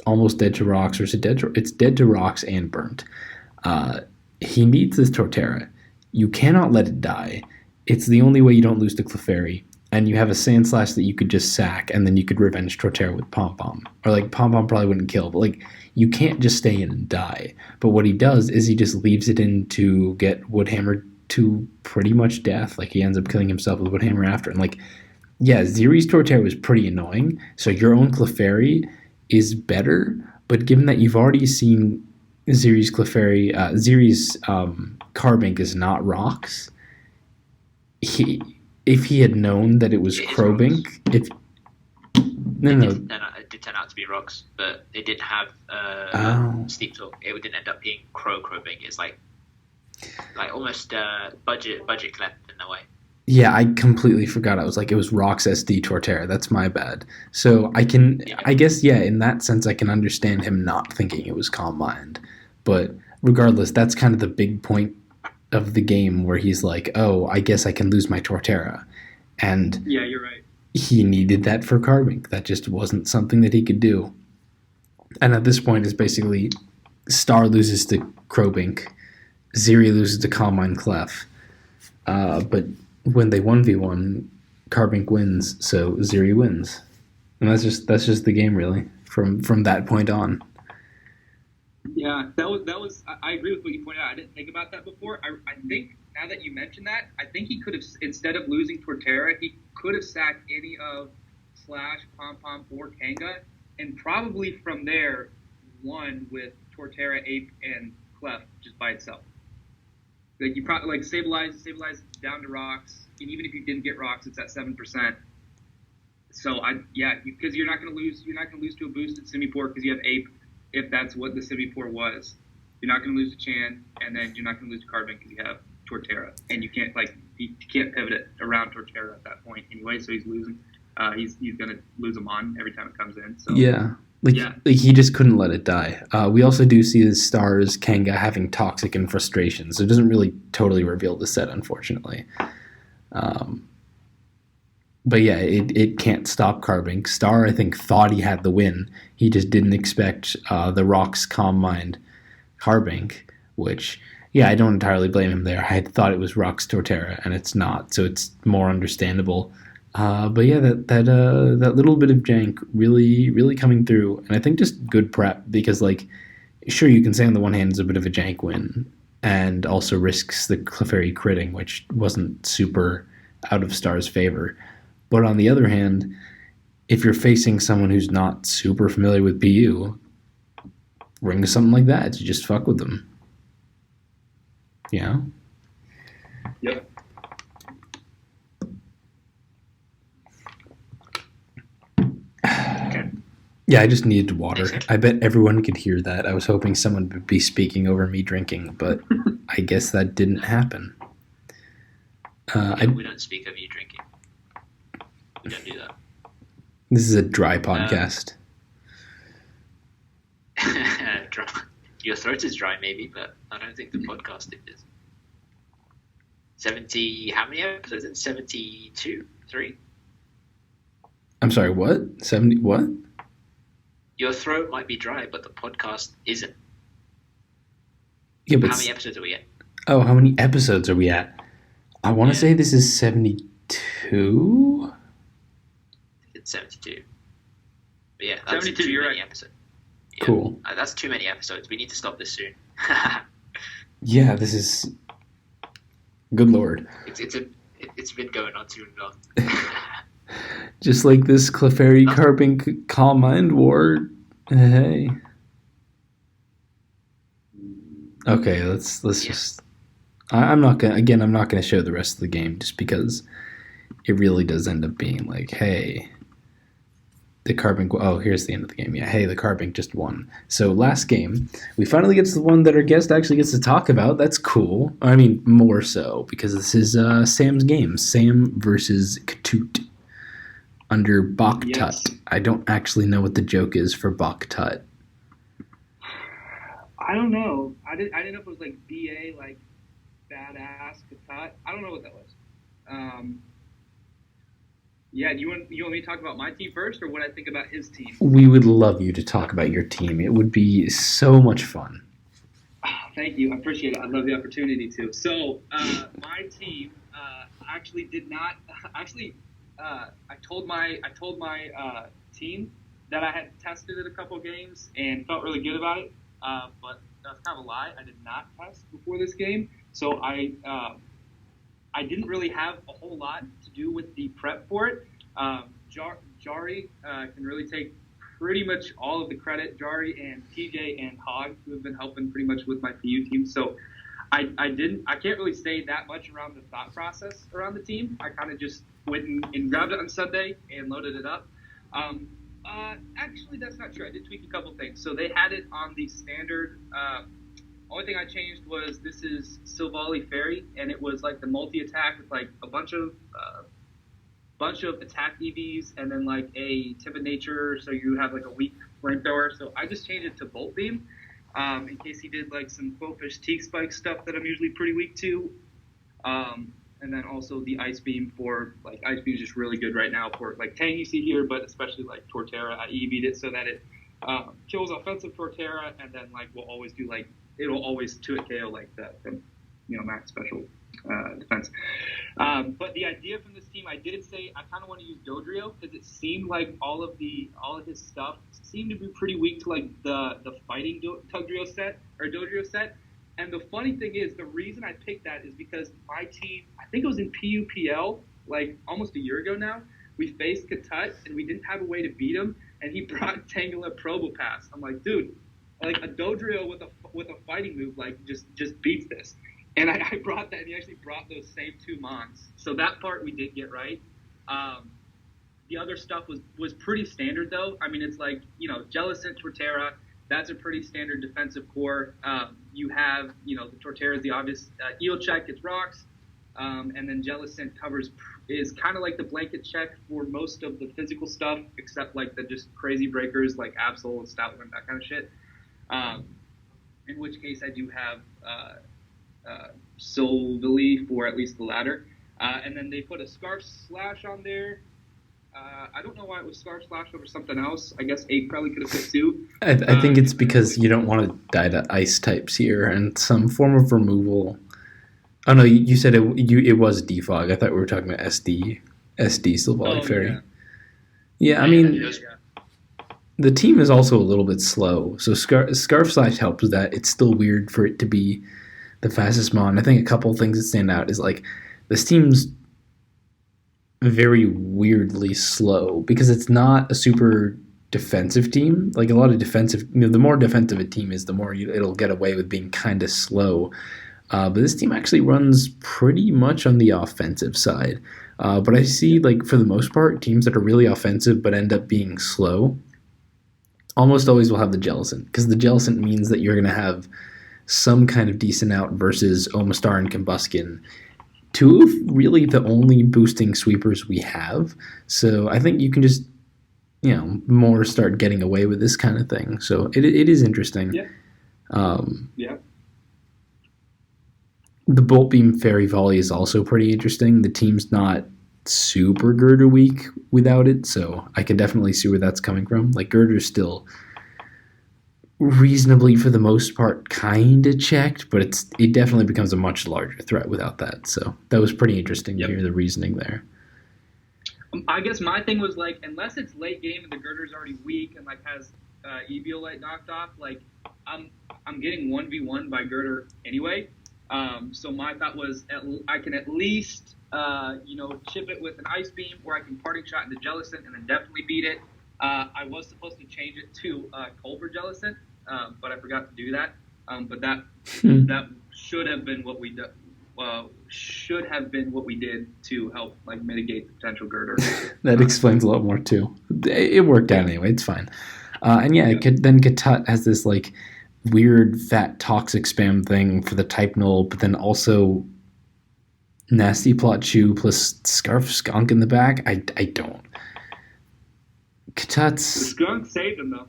almost dead to rocks, or is it dead? It's dead to rocks and burnt. He needs this Torterra. You cannot let it die. It's the only way you don't lose to Clefairy. And you have a Sand Slash that you could just sack, and then you could revenge Torterra with Pom Pom. Or like Pom Pom probably wouldn't kill, but like you can't just stay in and die. But what he does is he just leaves it in to get Woodhammer to pretty much death. Like he ends up killing himself with Woodhammer after. And like, yeah, Zeri's Torterra was pretty annoying. So your own Clefairy is better, but given that you've already seen Zeri's Clefairy, Zeri's Carbink is not rocks. If he had known that it was Crobink, it did turn out to be rocks, but it didn't have Steep Talk. It didn't end up being Crobink. It's like almost budget clef in a way. Yeah, I completely forgot. I was like, it was Rocks SD Torterra. That's my bad. So I guess, in that sense, I can understand him not thinking it was Calm Mind. But regardless, that's kind of the big point of the game where he's like, oh, I guess I can lose my Torterra. And yeah, you're right. He needed that for Carbink. That just wasn't something that he could do. And at this point, it's basically Star loses to Crobink, Zeri loses to Calm Mind Clef. But when they 1v1, Carbink wins, so Zeri wins. And that's just the game, really, from that point on. Yeah, that was. I agree with what you pointed out. I didn't think about that before. I think now that you mentioned that, I think he could have, instead of losing Torterra, he could have sacked any of Slash, Pom Pom, or Kanga, and probably from there won with Torterra, Ape, and Clef just by itself. Like you probably like stabilize down to rocks, and even if you didn't get rocks, it's at 7%. So because you're not going to lose to a boosted Simipour because you have Ape if that's what the Simipour was. You're not going to lose to Chan, and then you're not going to lose to Carbon because you have Torterra, and you can't pivot it around Torterra at that point anyway. So he's losing. He's going to lose him on every time it comes in. So yeah. Like he just couldn't let it die. We also do see the Stars Kanga having toxic and frustration, so it doesn't really totally reveal the set, unfortunately. But yeah, it can't stop Carbink. Star, I think, thought he had the win. He just didn't expect the Rock's Calm Mind Carbink, which, yeah, I don't entirely blame him there. I had thought it was Rock's Torterra, and it's not, so it's more understandable. But yeah, that little bit of jank really, really coming through, and I think just good prep because, like, sure, you can say on the one hand it's a bit of a jank win, and also risks the Clefairy critting, which wasn't super out of Star's favor. But on the other hand, if you're facing someone who's not super familiar with PU, ring to something like that to just fuck with them. Yeah. Yep. Yeah, I just needed water. I bet everyone could hear that. I was hoping someone would be speaking over me drinking, but I guess that didn't happen. We don't speak of you drinking. We don't do that. This is a dry podcast. Your throat is dry, maybe, but I don't think the podcast is. 70, how many episodes? 72? 3? I'm sorry, what? 70, what? Your throat might be dry, but the podcast isn't. Yeah, but how many episodes are we at? Oh, how many episodes are we at? I want to say this is 72? It's 72. But yeah, that's 72, too you're many right. episodes. Yeah, cool. That's too many episodes. We need to stop this soon. Yeah, this is... Good lord. It's been going on too long. Just like this Clefairy Carbink Calm Mind War. Hey. Okay, let's just... I'm not gonna show the rest of the game just because it really does end up being like, hey, the Carbink... Oh, here's the end of the game. Yeah, hey, the Carbink just won. So last game, we finally get to the one that our guest actually gets to talk about. That's cool. I mean, more so, because this is Sam's game. Sam versus Katoot under Bok Tut. Yes. I don't actually know what the joke is for Bok Tut. I don't know. I didn't know if it was like BA, like badass Katat. I don't know what that was. Yeah, you want me to talk about my team first, or what I think about his team? We would love you to talk about your team. It would be so much fun. Thank you. I appreciate it. I love the opportunity to. So, my team actually did not. Actually, I told my team that I had tested it a couple games and felt really good about it. But that's kind of a lie. I did not test before this game, so I didn't really have a whole lot to do with the prep for it. Jari can really take pretty much all of the credit. Jari and TJ and Hog, who have been helping pretty much with my PU team. So I can't really say that much around the thought process around the team. I kind of just went and grabbed it on Sunday and loaded it up. Actually, that's not true. I did tweak a couple things. So they had it on the standard. Only thing I changed was this is Silvally Fairy, and it was like the multi-attack with like a bunch of attack EVs and then like a timid nature, so you have like a weak flamethrower. So I just changed it to Bolt Beam in case he did like some Quillfish Teak Spike stuff that I'm usually pretty weak to. And then also the Ice Beam for, like, Ice Beam is just really good right now for, like, Tang you see here, but especially, like, Torterra. I EV'd it so that it kills offensive Torterra, and then, like, will always do, like, it'll always 2-hit KO, like, the max special defense. But the idea from this team, I did say I kind of want to use Dodrio, because it seemed like all of his stuff seemed to be pretty weak to, like, the fighting Dodrio set. And the funny thing is, the reason I picked that is because my team, I think it was in PUPL, like almost a year ago now, we faced Katut, and we didn't have a way to beat him, and he brought Tangela Probopass. I'm like, dude, like a Dodrio with a fighting move, like just beats this. And I brought that, and he actually brought those same two Mons. So that part we did get right. The other stuff was pretty standard, though. I mean, it's like, Jellicent, Torterra, That's a pretty standard defensive core. You have, the Torterra is the obvious eel check, it's rocks. And then Jellicent is kind of like the blanket check for most of the physical stuff, except like the just crazy breakers like Absol and Stoutland, that kind of shit. In which case I do have Silvally for at least the latter. And then they put a Scarf Slash on there. I don't know why it was Scarf Slash over something else. I guess 8 probably could have fit 2. I think it's because you don't want to die to ice types here, and some form of removal. Oh no, you said it was defog. I thought we were talking about SD Silvally Fairy. Yeah, I mean, the team is also a little bit slow. So Scarf Slash helps with that. It's still weird for it to be the fastest mon. I think a couple of things that stand out is like this team's very weirdly slow because it's not a super defensive team. Like a lot of defensive, the more defensive a team is, the more it'll get away with being kind of slow. But this team actually runs pretty much on the offensive side. But I see, like, for the most part, teams that are really offensive but end up being slow almost always will have the Jellicent, because the Jellicent means that you're going to have some kind of decent out versus Omastar and Combuskin, two of really the only boosting sweepers we have. So I think you can just, more start getting away with this kind of thing. So it is interesting. Yeah. Yeah. The Bolt Beam Fairy Volley is also pretty interesting. The team's not super Girder weak without it, so I can definitely see where that's coming from. Like, Girder's still reasonably, for the most part, kind of checked, but it definitely becomes a much larger threat without that. So that was pretty interesting to hear the reasoning there. I guess my thing was, like, unless it's late game and the Girder's already weak and, like, has Eviolite knocked off, like, I'm getting 1v1 by Girder anyway. So my thought was I can at least, chip it with an Ice Beam, or I can Parting Shot into Jellicent and then definitely beat it. I was supposed to change it to Culver Jellicent, but I forgot to do that. But that should have been what we did. Did to help like mitigate the potential Girder. That explains a lot more too. It worked out anyway. It's fine. Then Katut has this like weird fat toxic spam thing for the type null, but then also Nasty Plot Chew plus Scarf Skunk in the back. I don't. Katut's the skunk saved him though.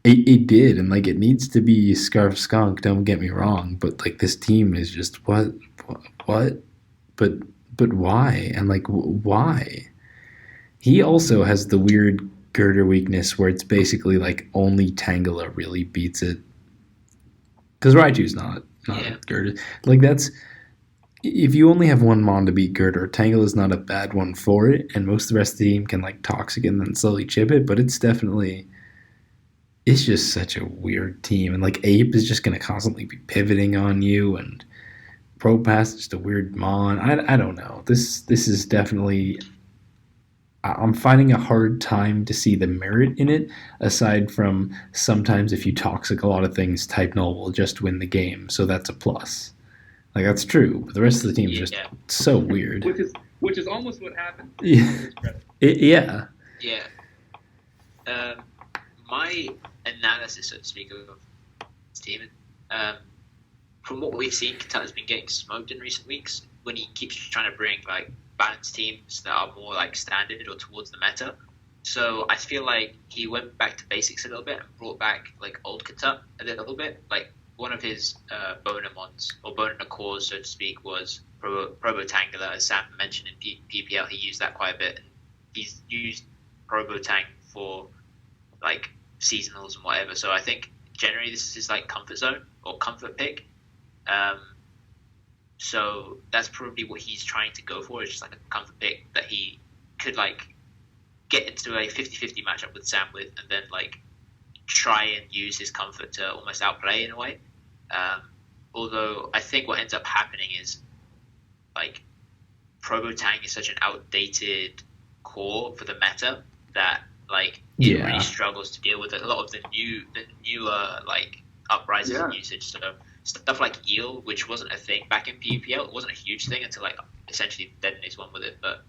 It did, and like it needs to be Scarf Skunk, don't get me wrong, but like this team is just what but why? And like why? He also has the weird Girder weakness where it's basically like only Tangela really beats it. Because Raichu's not Girder. Like, that's... If you only have one Mon to beat Girder, Tangela's not a bad one for it, and most of the rest of the team can, like, Toxic and then slowly chip it, but it's definitely... It's just such a weird team, and, like, Ape is just going to constantly be pivoting on you, and Propass is just a weird Mon. I don't know. This is definitely... I'm finding a hard time to see the merit in it, aside from sometimes if you toxic a lot of things, Type Null will just win the game, so that's a plus. Like, that's true, but the rest of the team is just so weird. Which is almost what happened. Yeah. Yeah. My analysis, so to speak, of this team, from what we've seen, Katut has been getting smoked in recent weeks when he keeps trying to bring, like, balanced teams that are more like standard or towards the meta. So I feel like he went back to basics a little bit and brought back like old Katut a little bit. Like one of his Bonamons or Bonar cores, so to speak, was Probotangler, as Sam mentioned in PPL. He used that quite a bit. And he's used Probotang for like seasonals and whatever. So I think generally this is his like comfort zone or comfort pick. So that's probably what he's trying to go for. It's just like a comfort pick that he could like get into a 50-50 matchup with Sam with, and then like try and use his comfort to almost outplay in a way. Although I think what ends up happening is like Probotang is such an outdated core for the meta that like it really struggles to deal with a lot of the newer like uprisings in usage. So stuff like Eel, which wasn't a thing back in PPL, it wasn't a huge thing until like essentially Detonate one with it. But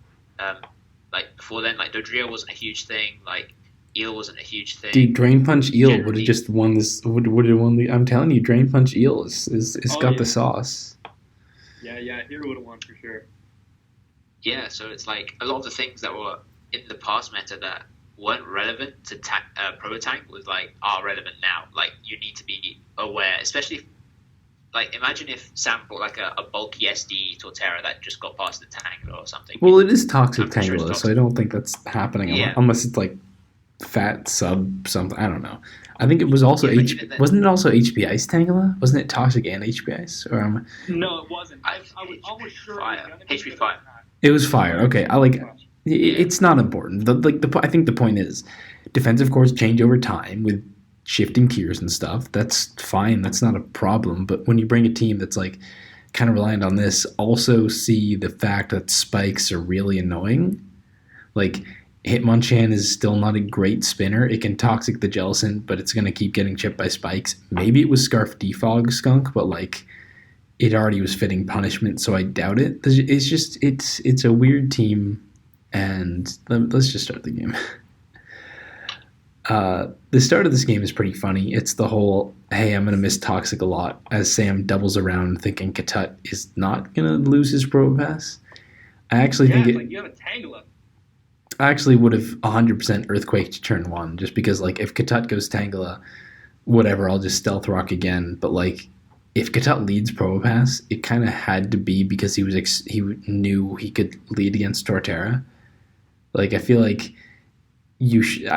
like before then, like Dodrio wasn't a huge thing. Like eel wasn't a huge thing. Dude, Drain Punch Eel would have Generally- just won this. Would have won the. I'm telling you, Drain Punch Eel is Oh, got yeah. the sauce. Yeah, Hero would have won for sure. Yeah, so it's like a lot of the things that were in the past meta that weren't relevant to Pro Tank was like are relevant now. Like you need to be aware, especially if, like imagine if Sam brought like a bulky SD Torterra that just got past the Tangler or something. Well, it is Toxic I'm pretty sure it's Tangela, so I don't think that's happening Yeah. unless it's like fat sub something. I don't know. I think it was also Yeah, but even then- wasn't it also HP Ice Tangela? Wasn't it Toxic and HP Ice? Or No, it wasn't. I was I- almost sure Fire. it was gonna be, HP but Fire. it's not. it was Fire. Okay, it's not important. I think the point is, defensive cores change over time with shifting tiers and stuff. That's fine. That's not a problem. But when you bring a team that's like kind of reliant on this, also see the fact that spikes are really annoying. Like Hitmonchan is still not a great spinner. It can toxic the Jellicent, but it's going to keep getting chipped by spikes. Maybe it was Scarf Defog Skunk, but like it already was fitting punishment, so I doubt it. It's just it's a weird team, and let's just start the game. The start of this game is pretty funny. It's the whole, hey, I'm going to miss Toxic a lot, as Sam doubles around thinking Katut is not going to lose his Pro Pass. I actually Yeah, think it's it. like you have a Tangela. I actually would have 100% Earthquake to turn 1, just because, like, if Katut goes Tangela, whatever, I'll just Stealth Rock again. But, like, if Katut leads Pro Pass, it kind of had to be because he knew he could lead against Torterra. Like, I feel like you should.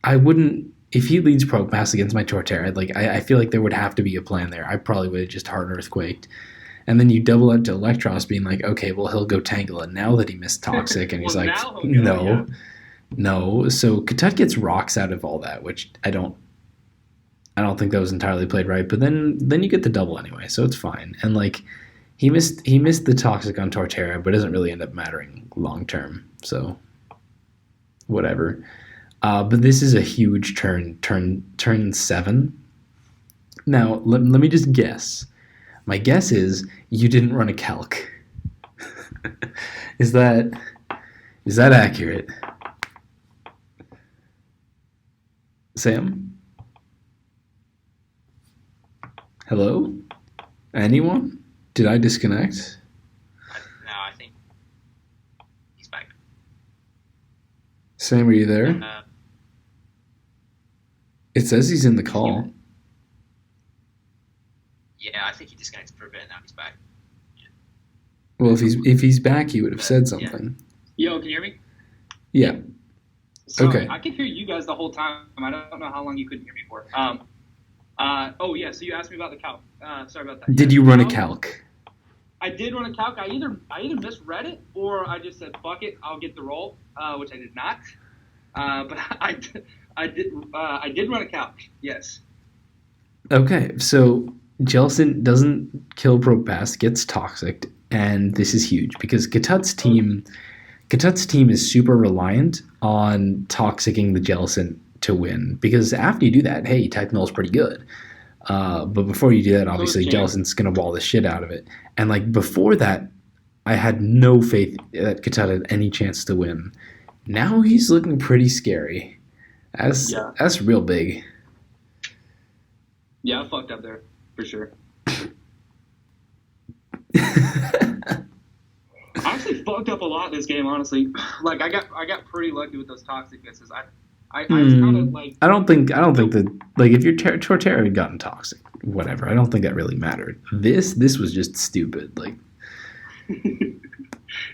I wouldn't. If he leads Pro Pass against my Torterra, like, I feel like there would have to be a plan there. I probably would have just hard Earthquaked. And then you double it to Electros, being like, okay, well, he'll go Tangela now that he missed Toxic. And he's Well, like, now he'll go, no. So Katut gets rocks out of all that, which I don't think that was entirely played right. But then you get the double anyway, so it's fine. And like he missed the Toxic on Torterra, but it doesn't really end up mattering long term. So whatever. But this is a huge turn 7. Now let me just guess. My guess is you didn't run a calc. Is that accurate? Sam? Hello? Anyone? Did I disconnect? No, I think he's back. Sam, are you there? It says he's in the call. Yeah, I think he disconnected for a bit and now he's back. Well, if he's back, he would have said something. Yo, can you hear me? Yeah. Sorry, Okay. I could hear you guys the whole time. I don't know how long you couldn't hear me for. Oh yeah. So you asked me about the calc. Sorry about that. Did Yeah, you run a calc? calc? I did run a calc. I either misread it or I just said fuck it, I'll get the roll, which I did not. But I did run a calc. Yes. Okay, so Jellicent doesn't kill Pro Pass, gets Toxic, and this is huge because Katut's team is super reliant on toxicking the Jellicent to win. Because after you do that, hey, Technol's pretty good. But before you do that, obviously Jellicent's gonna wall the shit out of it. And like before that, I had no faith that Katut had any chance to win. Now he's looking pretty scary. That's real big. Yeah, I fucked up there for sure. I actually fucked up a lot this game, honestly. Like I got pretty lucky with those toxic misses. I was kind of like I don't think that, like, if your Torterra had gotten Toxic, whatever, I don't think that really mattered. This was just stupid. Like,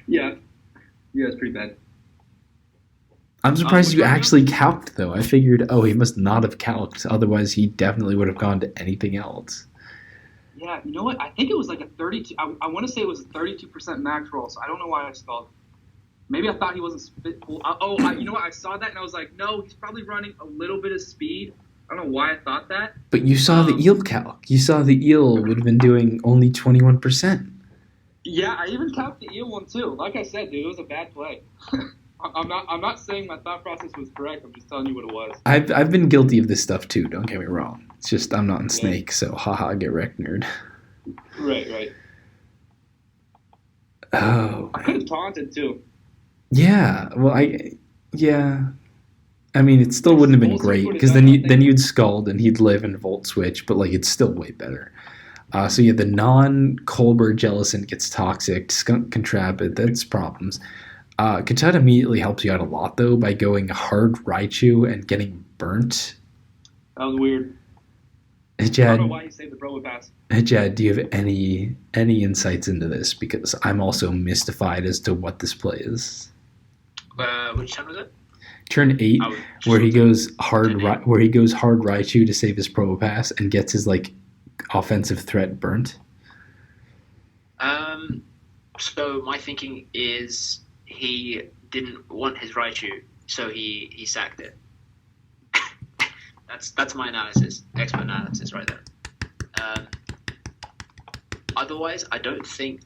yeah, it's pretty bad. I'm surprised which you one actually calced though. I figured, he must not have calced, otherwise he definitely would have gone to anything else. Yeah, you know what? I think it was like a 32. I want to say it was a 32% max roll. So I don't know why I stalled. Maybe I thought he wasn't spit. You know what? I saw that and I was like, no, he's probably running a little bit of speed. I don't know why I thought that. But you saw the eel calc. You saw the eel would have been doing only 21%. Yeah, I even calced the eel one too. Like I said, dude, it was a bad play. I'm not saying my thought process was correct. I'm just telling you what it was. I've been guilty of this stuff too. Don't get me wrong. It's just I'm not in Snake, so haha, get wrecked, nerd. Right. Oh, I could have taunted too. yeah. Well, I mean, it still wouldn't have been Also, great put it because down on then thing. you'd scald and he'd live and volt switch, but like it's still way better. So yeah, the non-Colbert Jellicent gets toxic. Skunk can trap it. That's problems. Katut immediately helps you out a lot though by going hard Raichu and getting burnt. That was weird. Hey I don't know Jad, why he saved the Probo Pass. hey Jad, do you have any insights into this? Because I'm also mystified as to what this play is. Which time was it? Turn 8, I was just where he looking. goes hard, Turn 8. where he goes hard Raichu to save his Probo Pass and gets his like offensive threat burnt. So my thinking is he didn't want his Raichu, so he sacked it. That's my analysis, expert analysis right there. Otherwise, I don't think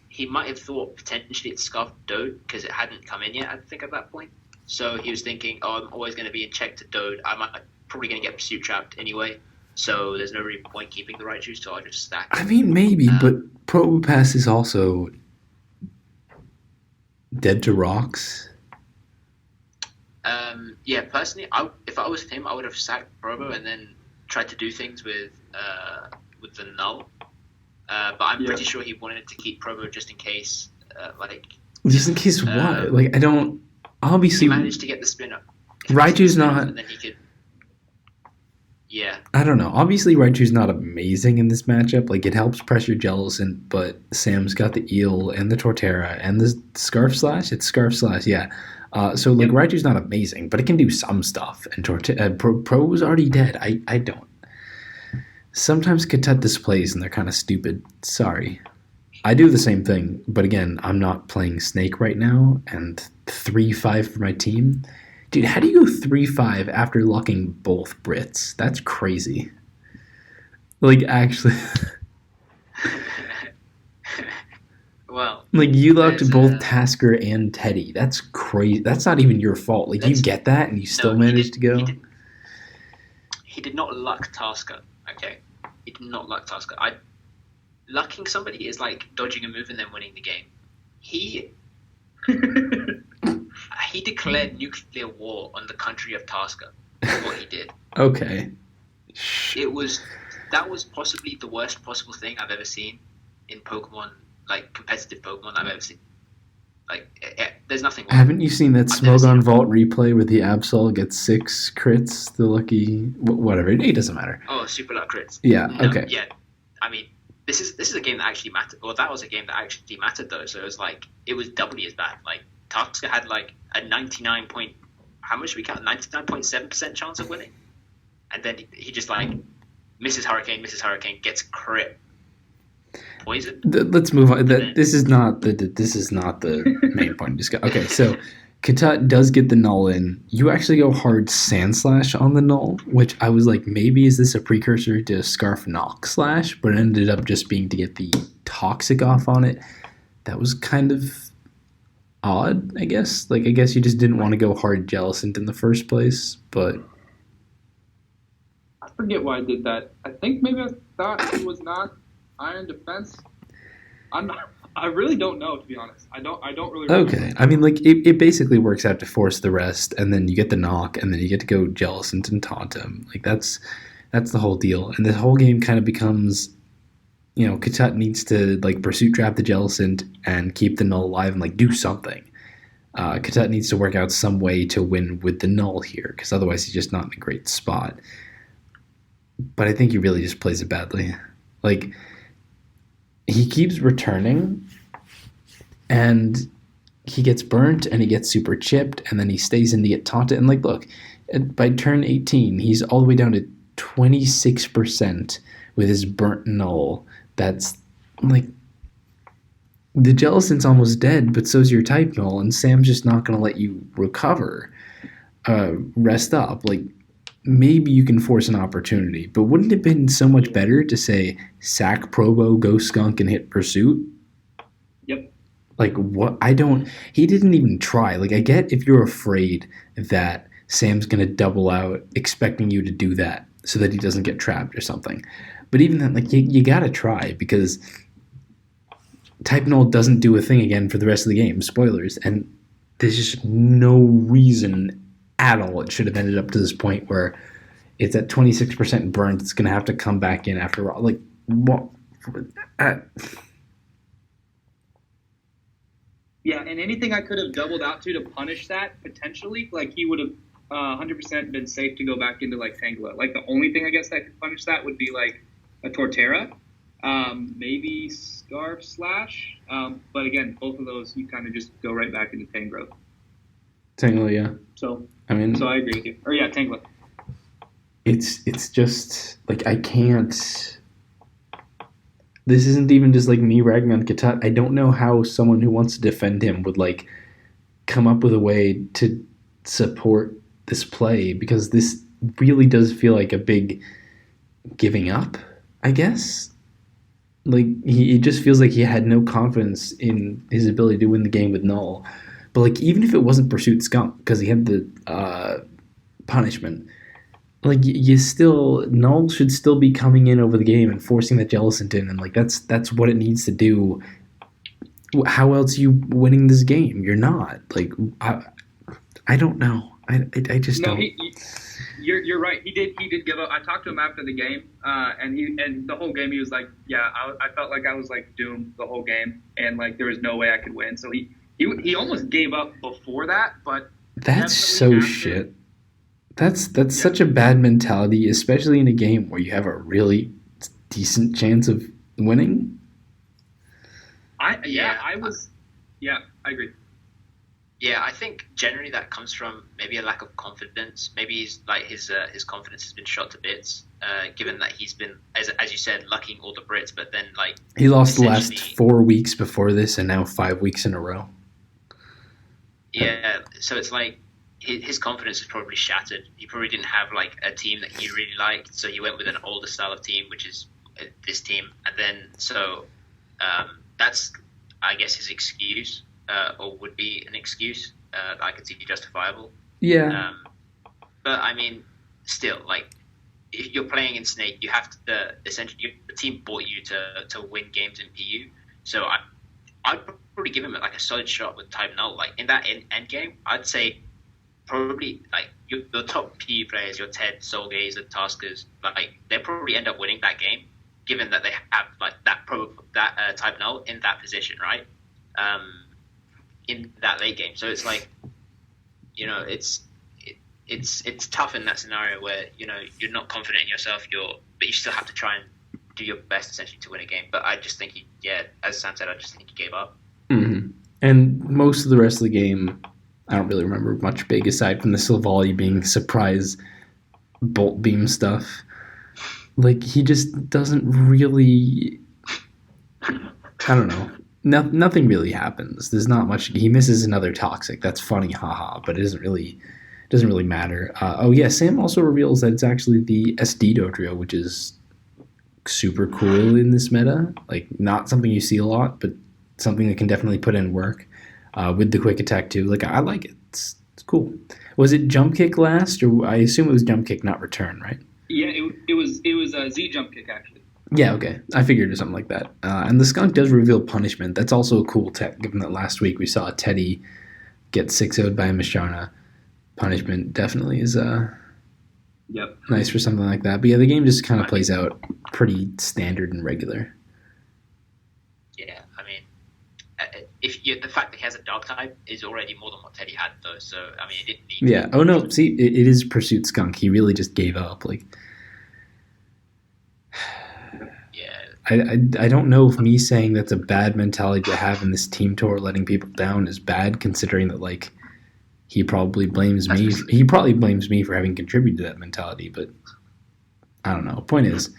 he might have thought potentially it scuffed Dode because it hadn't come in yet. I think at that point, so he was thinking, "Oh, I'm always going to be in check to Dode. I'm probably going to get pursuit trapped anyway, so there's no really point keeping the Raichu, so I'll just stack it." I mean, maybe, but Probo Pass is also dead to rocks. Yeah, personally, if I was him, I would have sacked Probo and then tried to do things with the null. But I'm pretty sure he wanted to keep Probo just in case, Just in case what? Like, I don't. Obviously, he managed to get the spin up. Raichu's not. And then he could. Yeah. I don't know. Obviously, Raichu's not amazing in this matchup. Like, it helps pressure Jellicent, but Sam's got the Eel and the Torterra and the Scarf Slash. It's Scarf Slash, yeah. So, like, Raichu's not amazing, but it can do some stuff. And Pro was already dead. I don't. Sometimes Katut displays, and they're kind of stupid. Sorry. I do the same thing, but again, I'm not playing Snake right now, and 3-5 for my team. Dude, how do you go 3-5 after lucking both Brits? That's crazy. Like, actually. Well. Like, you lucked both a- Tasker and Teddy. That's crazy. That's not even your fault. Like, you get that, and you still managed to go. He did not luck Tasker, okay? He did not luck Tasker. Lucking somebody is like dodging a move and then winning the game. He declared nuclear war on the country of Tasker. That's what he did. Okay. That was possibly the worst possible thing I've ever seen in Pokemon, like competitive Pokemon I've ever seen. Like, there's nothing. Haven't you seen that I've never Smogon seen Vault replay where the Absol gets 6 crits? The lucky, whatever. It doesn't matter. Oh, super luck crits. Yeah. No, Okay. Yeah. I mean, this is a game that actually mattered. Well, that was a game that actually mattered though. So it was doubly as bad. Like Tasker had like a 99 point. How much we count? 99.7% chance of winning, and then he just like misses Hurricane, gets crit. Poison. Let's move on. This is not the main point. Okay, so Katut does get the null in. You actually go hard Sand Slash on the null, which I was like, maybe is this a precursor to Scarf Knock Slash? But it ended up just being to get the Toxic off on it. That was kind of odd, I guess. Like, I guess you just didn't want to go hard Jellicent in the first place, but I forget why I did that. I think maybe I thought it was not Iron Defense. I really don't know, to be honest. I don't really remember. Okay. I mean, like, it basically works out to force the rest, and then you get the knock, and then you get to go Jellicent and taunt him. Like, that's the whole deal. And the whole game kind of becomes, Katut needs to, like, pursuit trap the Jellicent and keep the null alive and, like, do something. Katut needs to work out some way to win with the null here, because otherwise he's just not in a great spot. But I think he really just plays it badly. Like, he keeps returning, and he gets burnt, and he gets super chipped, and then he stays in to get taunted. And, like, look, by turn 18, he's all the way down to 26% with his burnt null. That's, like, the Jellicent's almost dead, but so's your type null, and Sam's just not going to let you recover, rest up. Like, maybe you can force an opportunity, but wouldn't it have been so much better to say sack Probo, go skunk, and hit pursuit? Yep. Like, what? He didn't even try. Like, I get if you're afraid that Sam's going to double out expecting you to do that so that he doesn't get trapped or something. But even then, like, you got to try, because type null doesn't do a thing again for the rest of the game. Spoilers. And there's just no reason at all it should have ended up to this point where it's at 26% burnt. It's going to have to come back in after all. Like, what? Yeah, and anything I could have doubled out to punish that, potentially, like he would have 100% been safe to go back into like Tangela. Like the only thing I guess that could punish that would be like a Torterra, maybe Scarf Slash. But again, both of those you kind of just go right back into Tangrowth. Tangela, yeah. So I mean, I agree with you. Or yeah, Tangela. It's just like I can't. This isn't even just like me ragging on Katat. I don't know how someone who wants to defend him would like come up with a way to support this play, because this really does feel like a big giving up, I guess. Like it just feels like he had no confidence in his ability to win the game with Null. But like even if it wasn't Pursuit Skunk because he had the punishment, like you still Null should still be coming in over the game and forcing that Jellicent in, and like that's what it needs to do. How else are you winning this game? You're not. Like I don't know. I just don't. You're right. He did give up. I talked to him after the game, and the whole game he was like, yeah, I felt like I was like doomed the whole game, and like there was no way I could win. So he almost gave up before that, but that's so shit. That's such a bad mentality, especially in a game where you have a really decent chance of winning. I agree. Yeah, I think generally that comes from maybe a lack of confidence. Maybe he's like his confidence has been shot to bits, given that he's been, as you said, lucking all the Brits, but then like he lost the last 4 weeks before this, and now 5 weeks in a row. Yeah, so it's like his confidence is probably shattered. He probably didn't have like a team that he really liked, so he went with an older style of team, which is this team, and then so that's I guess his excuse. Or would be an excuse that I could see justifiable. Yeah. But I mean, still, like, if you're playing in Snake, you have to essentially the team bought you to win games in PU. So I'd probably give him like a solid shot with Type Null. Like in that end game, I'd say probably like your top PU players, your Ted, Soulgaze, and Taskers, like they probably end up winning that game, given that they have like that Type Null in that position, right? In that late game. So it's like, you know, it's tough in that scenario where, you know, you're not confident in yourself, but you still have to try and do your best essentially to win a game. But I just think as Sam said, I just think he gave up. Mm-hmm. And most of the rest of the game, I don't really remember much big aside from the Silvally being surprise bolt beam stuff. Like he just doesn't really, I don't know. Nothing really happens. There's not much. He misses another toxic. That's funny, haha. But it doesn't really matter. Sam also reveals that it's actually the SD Dodrio, which is super cool in this meta. Like not something you see a lot, but something that can definitely put in work with the quick attack too. Like I like it. It's cool. Was it jump kick last, or I assume it was jump kick, not return, right? Yeah, it was a Z jump kick actually. Yeah, okay. I figured it was something like that. And the skunk does reveal punishment. That's also a cool tech, given that last week we saw Teddy get 6-0'd by Mishana. Punishment definitely is nice for something like that. But yeah, the game just kind of plays out pretty standard and regular. Yeah, I mean, the fact that he has a dog type is already more than what Teddy had, though. So, I mean, it didn't need Yeah, oh no, see, it is Pursuit Skunk. He really just gave up, like... I don't know if me saying that's a bad mentality to have in this team tour, letting people down, is bad, considering that like he probably blames me. He probably blames me for having contributed to that mentality, but I don't know. Point is,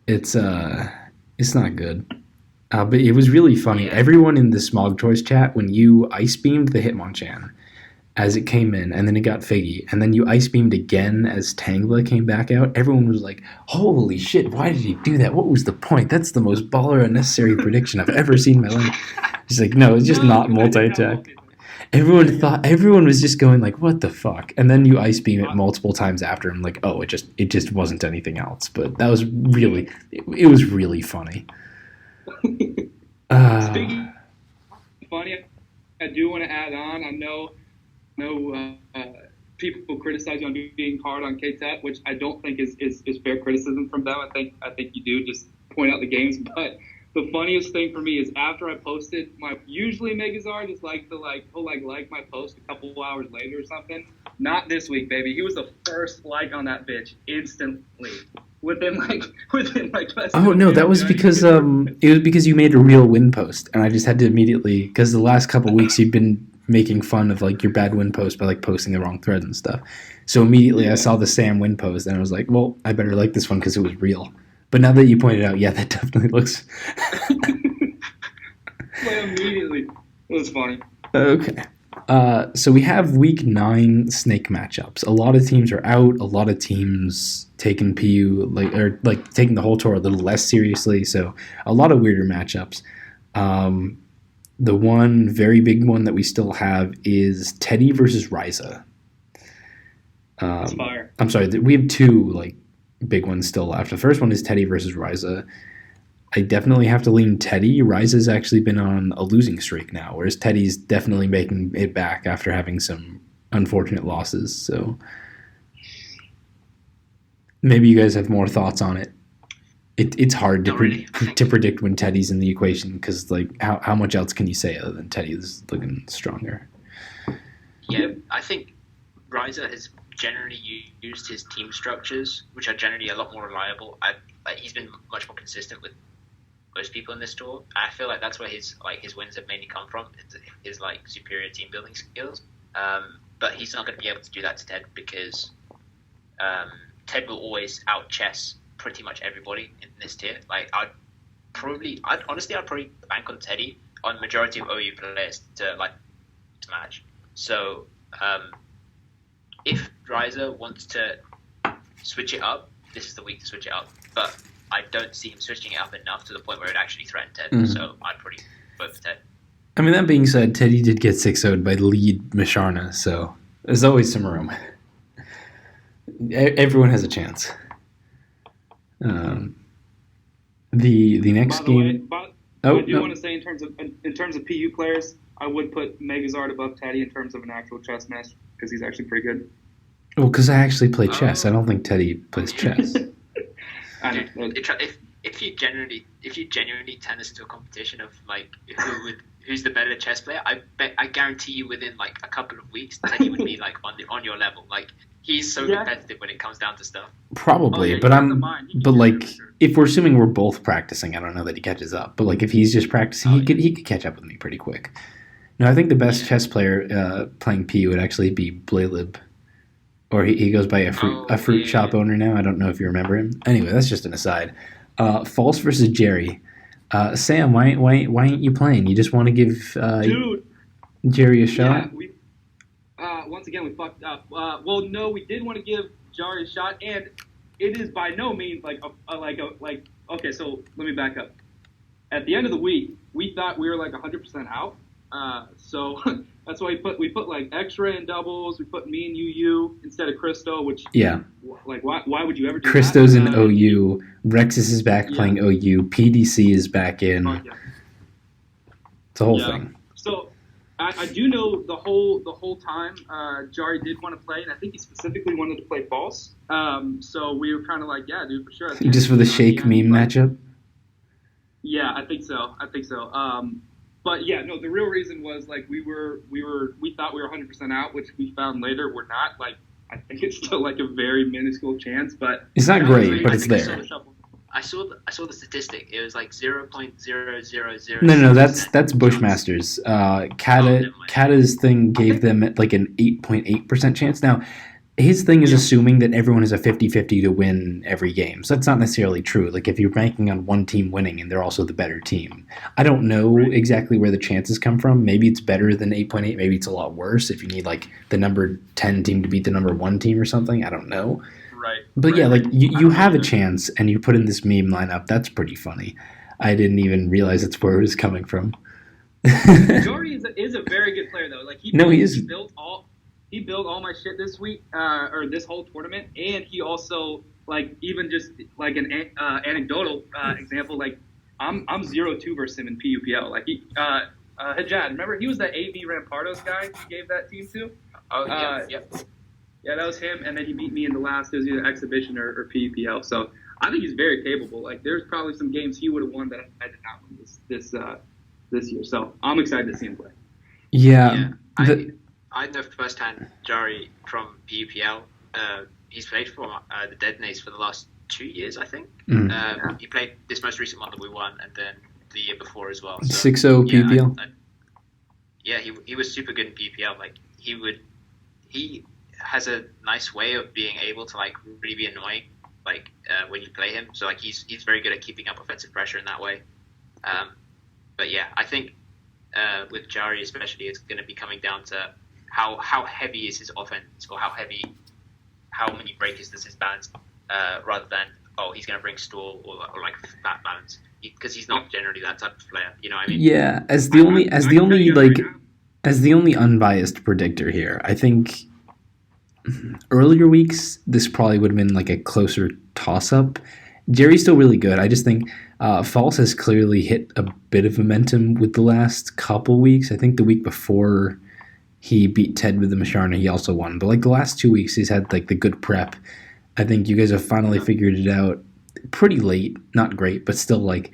it's not good. But it was really funny. Everyone in the Smog Toys chat, when you ice beamed the Hitmonchan as it came in, and then it got Figgy, and then you ice beamed again as Tangela came back out, everyone was like, holy shit, why did he do that? What was the point? That's the most baller unnecessary prediction I've ever seen in my life. He's like, no, it's just not multi-attack. Everyone was just going like, what the fuck? And then you ice beam it multiple times after him, like, oh, it just wasn't anything else. But that was really, it was really funny. Speaking of funny, I do want to add on, I know know people criticize you on being hard on KTET, which I don't think is fair criticism from them. I think you do just point out the games. But the funniest thing for me is after I posted my, usually Megazard is like to he'll like my post a couple hours later or something. Not this week, baby. He was the first like on that bitch instantly. Within less Oh than no, a that was minute. because it was because you made a real win post, and I just had to immediately, because the last couple weeks you've been making fun of like your bad win post by like posting the wrong thread and stuff. So immediately I saw the Sam win post, and I was like, well, I better like this one because it was real. But now that you pointed out, yeah, that definitely looks Like immediately. It was funny. okay. So we have week 9 snake matchups. A lot of teams are out. A lot of teams taking PU taking the whole tour a little less seriously. So a lot of weirder matchups. The one very big one that we still have is Teddy versus Ryza. That's fire. I'm sorry, we have 2 like big ones still left. The first one is Teddy versus Ryza. I definitely have to lean Teddy. Ryza's actually been on a losing streak now, whereas Teddy's definitely making it back after having some unfortunate losses. So maybe you guys have more thoughts on it. It's hard to predict when Teddy's in the equation because like how much else can you say other than Teddy's looking stronger? Yeah, I think Ryza has generally used his team structures, which are generally a lot more reliable. He's been much more consistent with most people in this tour. I feel like that's where his wins have mainly come from. His like superior team building skills. But he's not going to be able to do that to Ted because Ted will always out chess pretty much everybody in this tier. Like I'd honestly bank on Teddy on majority of OU players to like match. So if Ryza wants to switch it up, this is the week to switch it up. But I don't see him switching it up enough to the point where it actually threatened Ted. Mm-hmm. So I'd probably vote for Ted. I mean, that being said, Teddy did get 6-0'd by lead Misharna, so there's always some room. Everyone has a chance. The next game. I do want to say in terms of PU players, I would put Megazard above Teddy in terms of an actual chess match because he's actually pretty good. Well, because I actually play chess. I don't think Teddy plays chess. If you genuinely turn this into a competition of like who's the better chess player, I guarantee you within like a couple of weeks Teddy would be like on your level. Like he's so competitive when it comes down to stuff. Probably, but if we're assuming we're both practicing, I don't know that he catches up. But like if he's just practicing, he could catch up with me pretty quick. No, I think the best chess player playing PU would actually be Blaylib. Or he goes by a fruit shop owner now. I don't know if you remember him. Anyway, that's just an aside. False versus Jerry. Sam, why ain't you playing? You just want to give Jerry a shot? Yeah, once again, we fucked up. Well, no, we did want to give Jerry a shot, and it is by no means okay, so let me back up. At the end of the week, we thought we were like 100% out. So that's why we put like X-ray and doubles. We put me and you instead of Christo, which like why would you ever do Christo's that? in OU. Rexus is back playing OU. PDC is back in. It's a whole thing. So I do know the whole time Jari did want to play, and I think he specifically wanted to play false. So we were kind of like, yeah, dude, for sure. Just for the Shake meme matchup. Yeah, I think so. But yeah, no, the real reason was like we thought we were 100% out, which we found later we're not. Like I think it's still like a very minuscule chance, but it's not great, but it's there. I saw the statistic. It was like 0.0000. No, that's Bushmasters. Kata's thing gave them like an 8.8% chance. Now, his thing is assuming that everyone is a 50-50 to win every game. So that's not necessarily true. Like if you're ranking on one team winning and they're also the better team. I don't know exactly where the chances come from. Maybe it's better than 8.8. Maybe it's a lot worse if you need like the number 10 team to beat the number 1 team or something. I don't know. Right. But yeah, like you have a chance and you put in this meme lineup. That's pretty funny. I didn't even realize that's where it was coming from. Jordy is a very good player though. Like he built all my shit this week, or this whole tournament, and he also like even just like an anecdotal example. Like I'm 0-2 versus him in PUPL. Like he, Hajjad, remember he was that AV Rampardos guy he gave that team to. Oh, Uh, yep. Yeah, that was him, and then he beat me in the last. It was either exhibition or PUPL. So I think he's very capable. Like, there's probably some games he would have won that I did not win this year. So I'm excited to see him play. Yeah. I know firsthand Jari from PUPL. He's played for the Detonates for the last 2 years, I think. He played this most recent one that we won, and then the year before as well. So, 6-0 PUPL. He was super good in PUPL. Like he has a nice way of being able to like really be annoying, like when you play him. So like he's very good at keeping up offensive pressure in that way. But yeah, I think with Jari especially, it's going to be coming down to how heavy is his offense, or how many breakers does his balance, rather than he's going to bring stall or like fat balance, because he's not generally that type of player. You know what I mean? Yeah, as the only unbiased predictor here, I think earlier weeks this probably would have been like a closer toss-up. Jerry's still really good. I just think False has clearly hit a bit of momentum with the last couple weeks. I think the week before he beat Ted with the Masharna, he also won. But like the last 2 weeks, he's had like the good prep. I think you guys have finally figured it out pretty late. Not great, but still like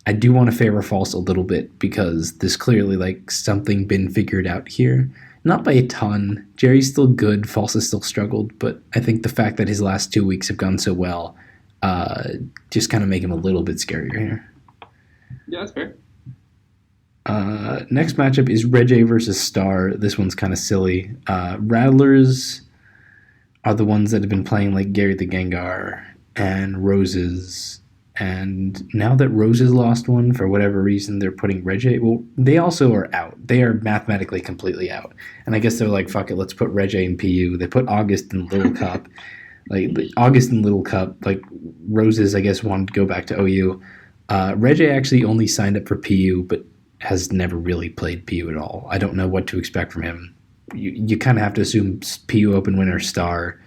I do want to favor False a little bit, because there's clearly like something been figured out here. Not by a ton. Jerry's still good. False has still struggled, but I think the fact that his last 2 weeks have gone so well just kind of make him a little bit scarier here. Yeah, that's fair. Next matchup is Reggie versus Star. This one's kind of silly. Rattlers are the ones that have been playing like Gary the Gengar and Roses. And now that Roses lost one, for whatever reason, they're putting Reggie. Well, they also are out. They are mathematically completely out. And I guess they're like, fuck it, let's put Reggie in PU. They put August in Little Cup. Like August in Little Cup. Like Roses, I guess, wanted to go back to OU. Reggie actually only signed up for PU, but has never really played PU at all. I don't know what to expect from him. You kind of have to assume PU Open winner Star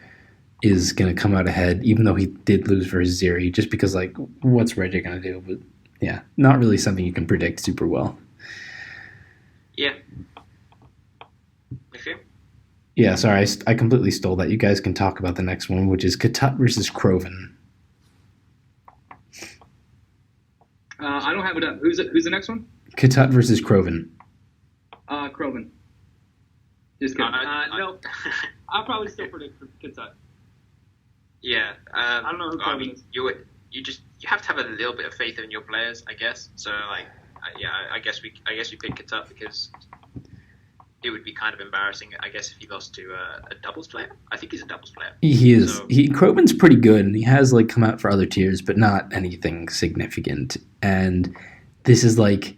is going to come out ahead, even though he did lose versus Zeri, just because, like, what's Reggie going to do? But, yeah, not really something you can predict super well. Yeah. Okay. Yeah, sorry, I completely stole that. You guys can talk about the next one, which is Katut versus Croven. I don't have it up. Who's the next one? Katut versus Croven. Croven. Just kidding. No. I'll probably still predict for Katut. Yeah. I don't know who Croven is. You have to have a little bit of faith in your players, I guess. So like, I guess we pick Katut because it would be kind of embarrassing, I guess, if he lost to a doubles player. I think he's a doubles player. He is. So, Croven's pretty good, and he has like come out for other tiers, but not anything significant. And this is like,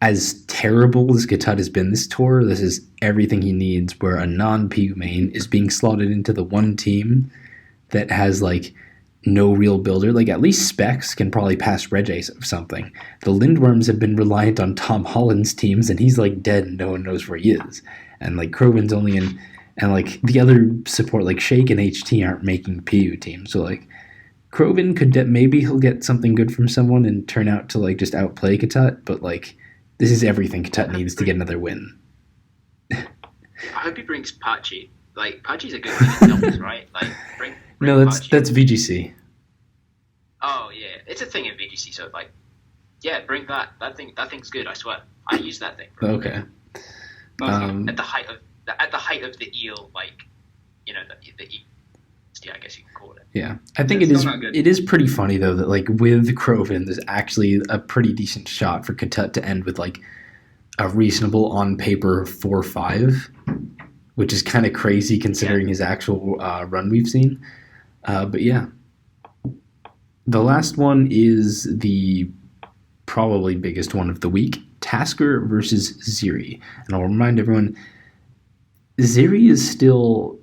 as terrible as Katut has been this tour, this is everything he needs, where a non-PU main is being slotted into the one team that has like no real builder. Like at least Specs can probably pass Reggie something. The Lindworms have been reliant on Tom Holland's teams, and he's like dead and no one knows where he is. And like Croven's only in, and like the other support like Shake and HT aren't making PU teams. So like Croven maybe he'll get something good from someone and turn out to like just outplay Katut, but like this is everything Katut needs to get another win. I hope he brings Pachi. Like Pachi's a good thing in doubles, right? Like bring no, that's Pachi. VGC. Oh yeah, it's a thing in VGC. So like, yeah, bring that. That thing's good. I swear, I use that thing. Okay. At the height of the eel, like, you know, the eel. Yeah, I guess you can call it. Yeah, I think it is pretty funny though that like with Croven, there's actually a pretty decent shot for Katut to end with like a reasonable on paper 4-5, which is kind of crazy considering his actual run we've seen. But yeah, the last one is the probably biggest one of the week: Tasker versus Zeri. And I'll remind everyone, Zeri is still,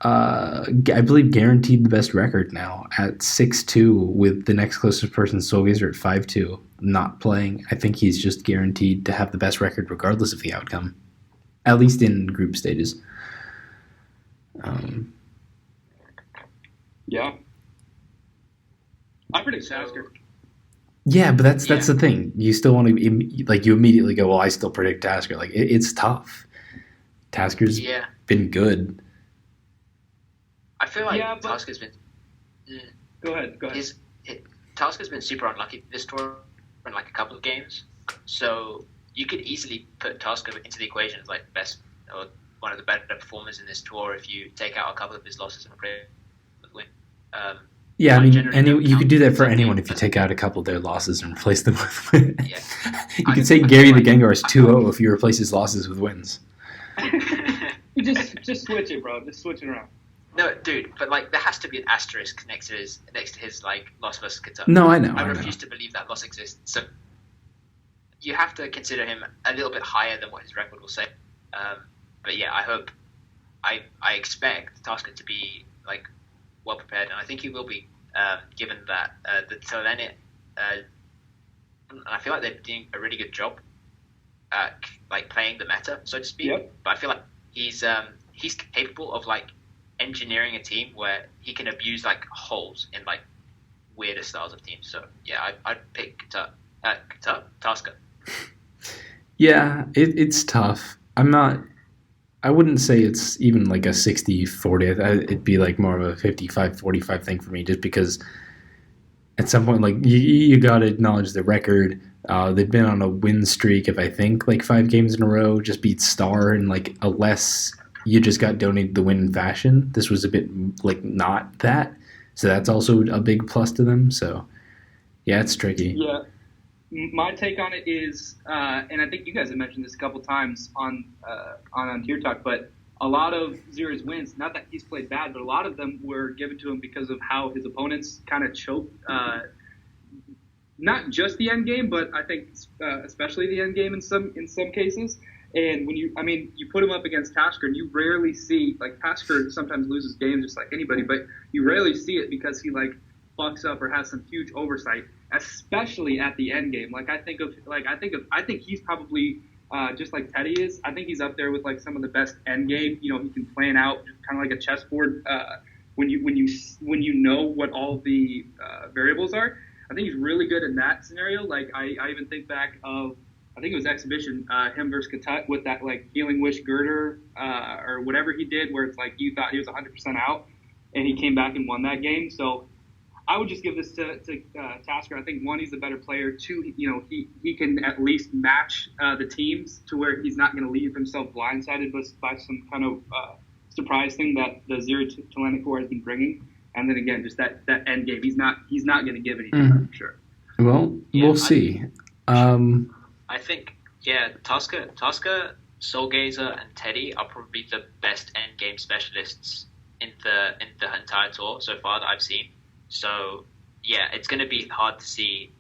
I believe, guaranteed the best record now at 6-2, with the next closest person, Soulgazer, at 5-2. Not playing. I think he's just guaranteed to have the best record regardless of the outcome, at least in group stages. Yeah. I predict Tasker. Yeah, but that's the thing. You still want to, like, you immediately go, well, I still predict Tasker. Like, it's tough. Tasker's been good. I feel like Yeah, but- Tuska's been. Go ahead. Tuska's been super unlucky this tour in like a couple of games. So you could easily put Tuska into the equation as like best or one of the better performers in this tour if you take out a couple of his losses and replace with win. Yeah, I I mean, generally don't you could do that count for something, anyone if you but- take out a couple of their losses and replace them with wins. Yeah. You could say Gary the Gengar's 2-0 if you replace his losses with wins. You just switch it, bro. Just switch it around. No, dude, but like there has to be an asterisk next to his like loss versus Kentucky. No, I know. I refuse to believe that loss exists. So you have to consider him a little bit higher than what his record will say. But yeah, I expect Tuska to be like well prepared, and I think he will be, given that the Telenet, I feel like they're doing a really good job at like playing the meta, so to speak. Yep. But I feel like he's capable of like engineering a team where he can abuse like holes in like weirder styles of teams. So yeah, I'd pick Tuska. Yeah, it's tough. I wouldn't say it's even like a 60-40. It'd be like more of a 55-45 thing for me, just because at some point, like, you got to acknowledge the record. They've been on a win streak of, I think, like 5 games in a row, just beat Star in like a less you just got donated the win fashion. This was a bit like not that. So that's also a big plus to them. So yeah, it's tricky. Yeah. My take on it is, and I think you guys have mentioned this a couple times on Untier Talk, but a lot of Zero's wins, not that he's played bad, but a lot of them were given to him because of how his opponents kind of choked, not just the end game, but I think especially the end game in some cases. And when you put him up against Tasker, and you rarely see, like, Tasker sometimes loses games just like anybody, but you rarely see it because he like fucks up or has some huge oversight, especially at the end game. I think he's probably just like Teddy is. I think he's up there with like some of the best end game. You know, he can plan out kind of like a chessboard when you know what all the variables are. I think he's really good in that scenario. Like I even think back of, I think it was exhibition, him versus Katut with that like healing wish girder or whatever he did, where it's like you thought he was 100% out and he came back and won that game. So I would just give this to Tasker. I think, one, he's a better player. Two, you know, he can at least match the teams to where he's not going to leave himself blindsided by some kind of surprise thing that the Zero Talent Core has been bringing. And then again, just that end game, he's not going to give anything for sure. Well, we'll see. I think, yeah, Tuska, Soulgazer, and Teddy are probably the best end game specialists in the entire tour so far that I've seen. So yeah, it's going to be hard to see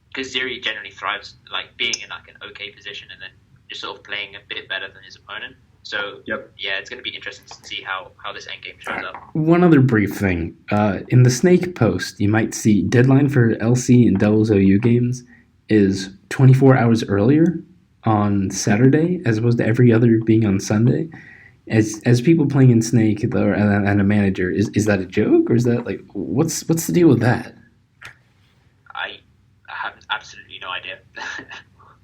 because Ziri generally thrives like being in like an okay position and then just sort of playing a bit better than his opponent. So Yep. Yeah, it's going to be interesting to see how this end game shows up. One other brief thing. In the Snake post, you might see deadline for LC and Doubles OU games is 24 hours earlier on Saturday as opposed to every other being on Sunday. As people playing in Snake and a manager, is that a joke, or is that like what's the deal with that? I have absolutely no idea.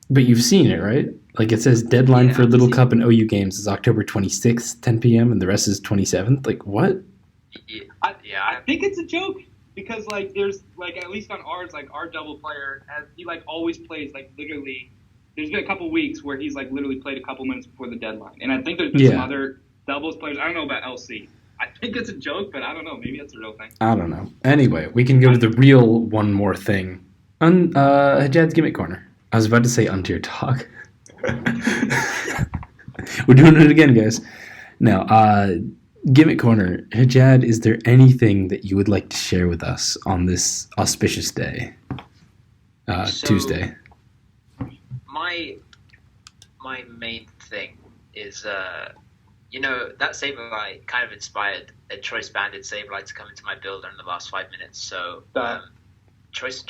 But you've seen it, right? Like it says deadline Yeah, for I've Little seen Cup and OU games is October 26th, 10 p.m., and the rest is 27th. Like what? I think it's a joke because like there's like at least on ours, like our double player he like always plays like literally. There's been a couple weeks where he's like literally played a couple minutes before the deadline, and I think there's been some other doubles players. I don't know about LC. I think it's a joke, but I don't know. Maybe it's a real thing. I don't know. Anyway, we can go to the real one more thing. Hajad's Gimmick Corner. I was about to say Untier Talk. We're doing it again, guys. Now, Gimmick Corner. Hajad, is there anything that you would like to share with us on this auspicious day? Tuesday. My main thing is, that Sableye kind of inspired a Choice Banded Sableye to come into my build in the last 5 minutes. So, Choice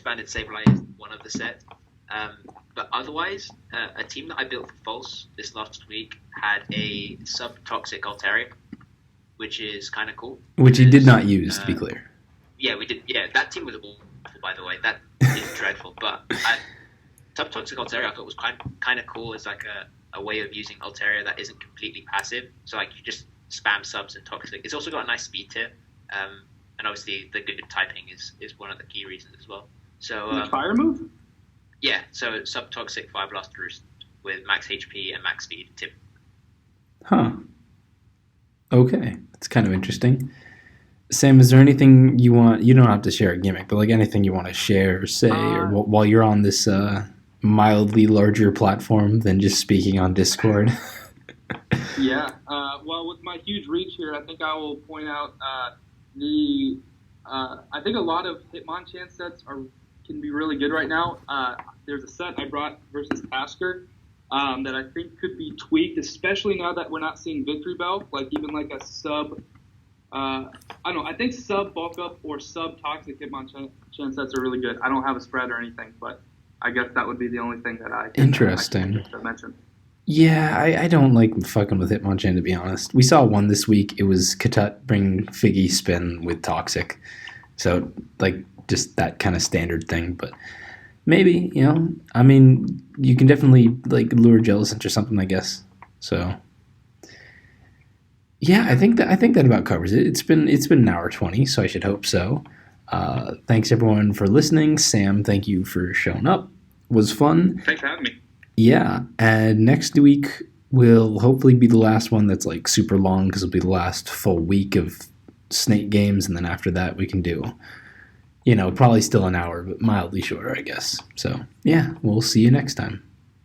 Banded Sableye is one of the set. But otherwise, a team that I built for False this last week had a sub-toxic Altaria, which is kind of cool. Which he did not use, to be clear. Yeah, we did. Yeah, that team was awful, by the way. That is dreadful. But sub-toxic Altaria I thought was kind of cool as like a way of using Altaria that isn't completely passive. So like you just spam subs and toxic. It's also got a nice speed tier, and obviously the good typing is one of the key reasons as well. So fire move. Yeah, so sub toxic Fire Blast Roost with max HP and max speed tip. Huh. Okay, that's kind of interesting. Sam, is there anything you want? You don't have to share a gimmick, but like anything you want to share or say, or while you're on this mildly larger platform than just speaking on Discord. Yeah. Well, with my huge reach here, I think I will point out I think a lot of Hitmonchan sets can be really good right now. There's a set I brought versus Tasker that I think could be tweaked, especially now that we're not seeing Victory Bell. Like even like a sub. I don't know. I think sub bulk up or sub toxic Hitmonchan sets are really good. I don't have a spread or anything, but I guess that would be the only thing that I interesting I mention. Yeah, I don't like fucking with Hitmonchan, to be honest. We saw one this week. It was Katut bring Figgy spin with toxic, so like just that kind of standard thing. But maybe, I mean, you can definitely like lure Jellicent or something, I guess. So yeah, I think that about covers it. It's been an hour 20, so I should hope so. Thanks everyone for listening. Sam, thank you for showing up. It was fun. Thanks for having me. Yeah, and next week will hopefully be the last one that's like super long because it'll be the last full week of Snake games, and then after that we can do, probably still an hour, but mildly shorter, I guess. So yeah, we'll see you next time.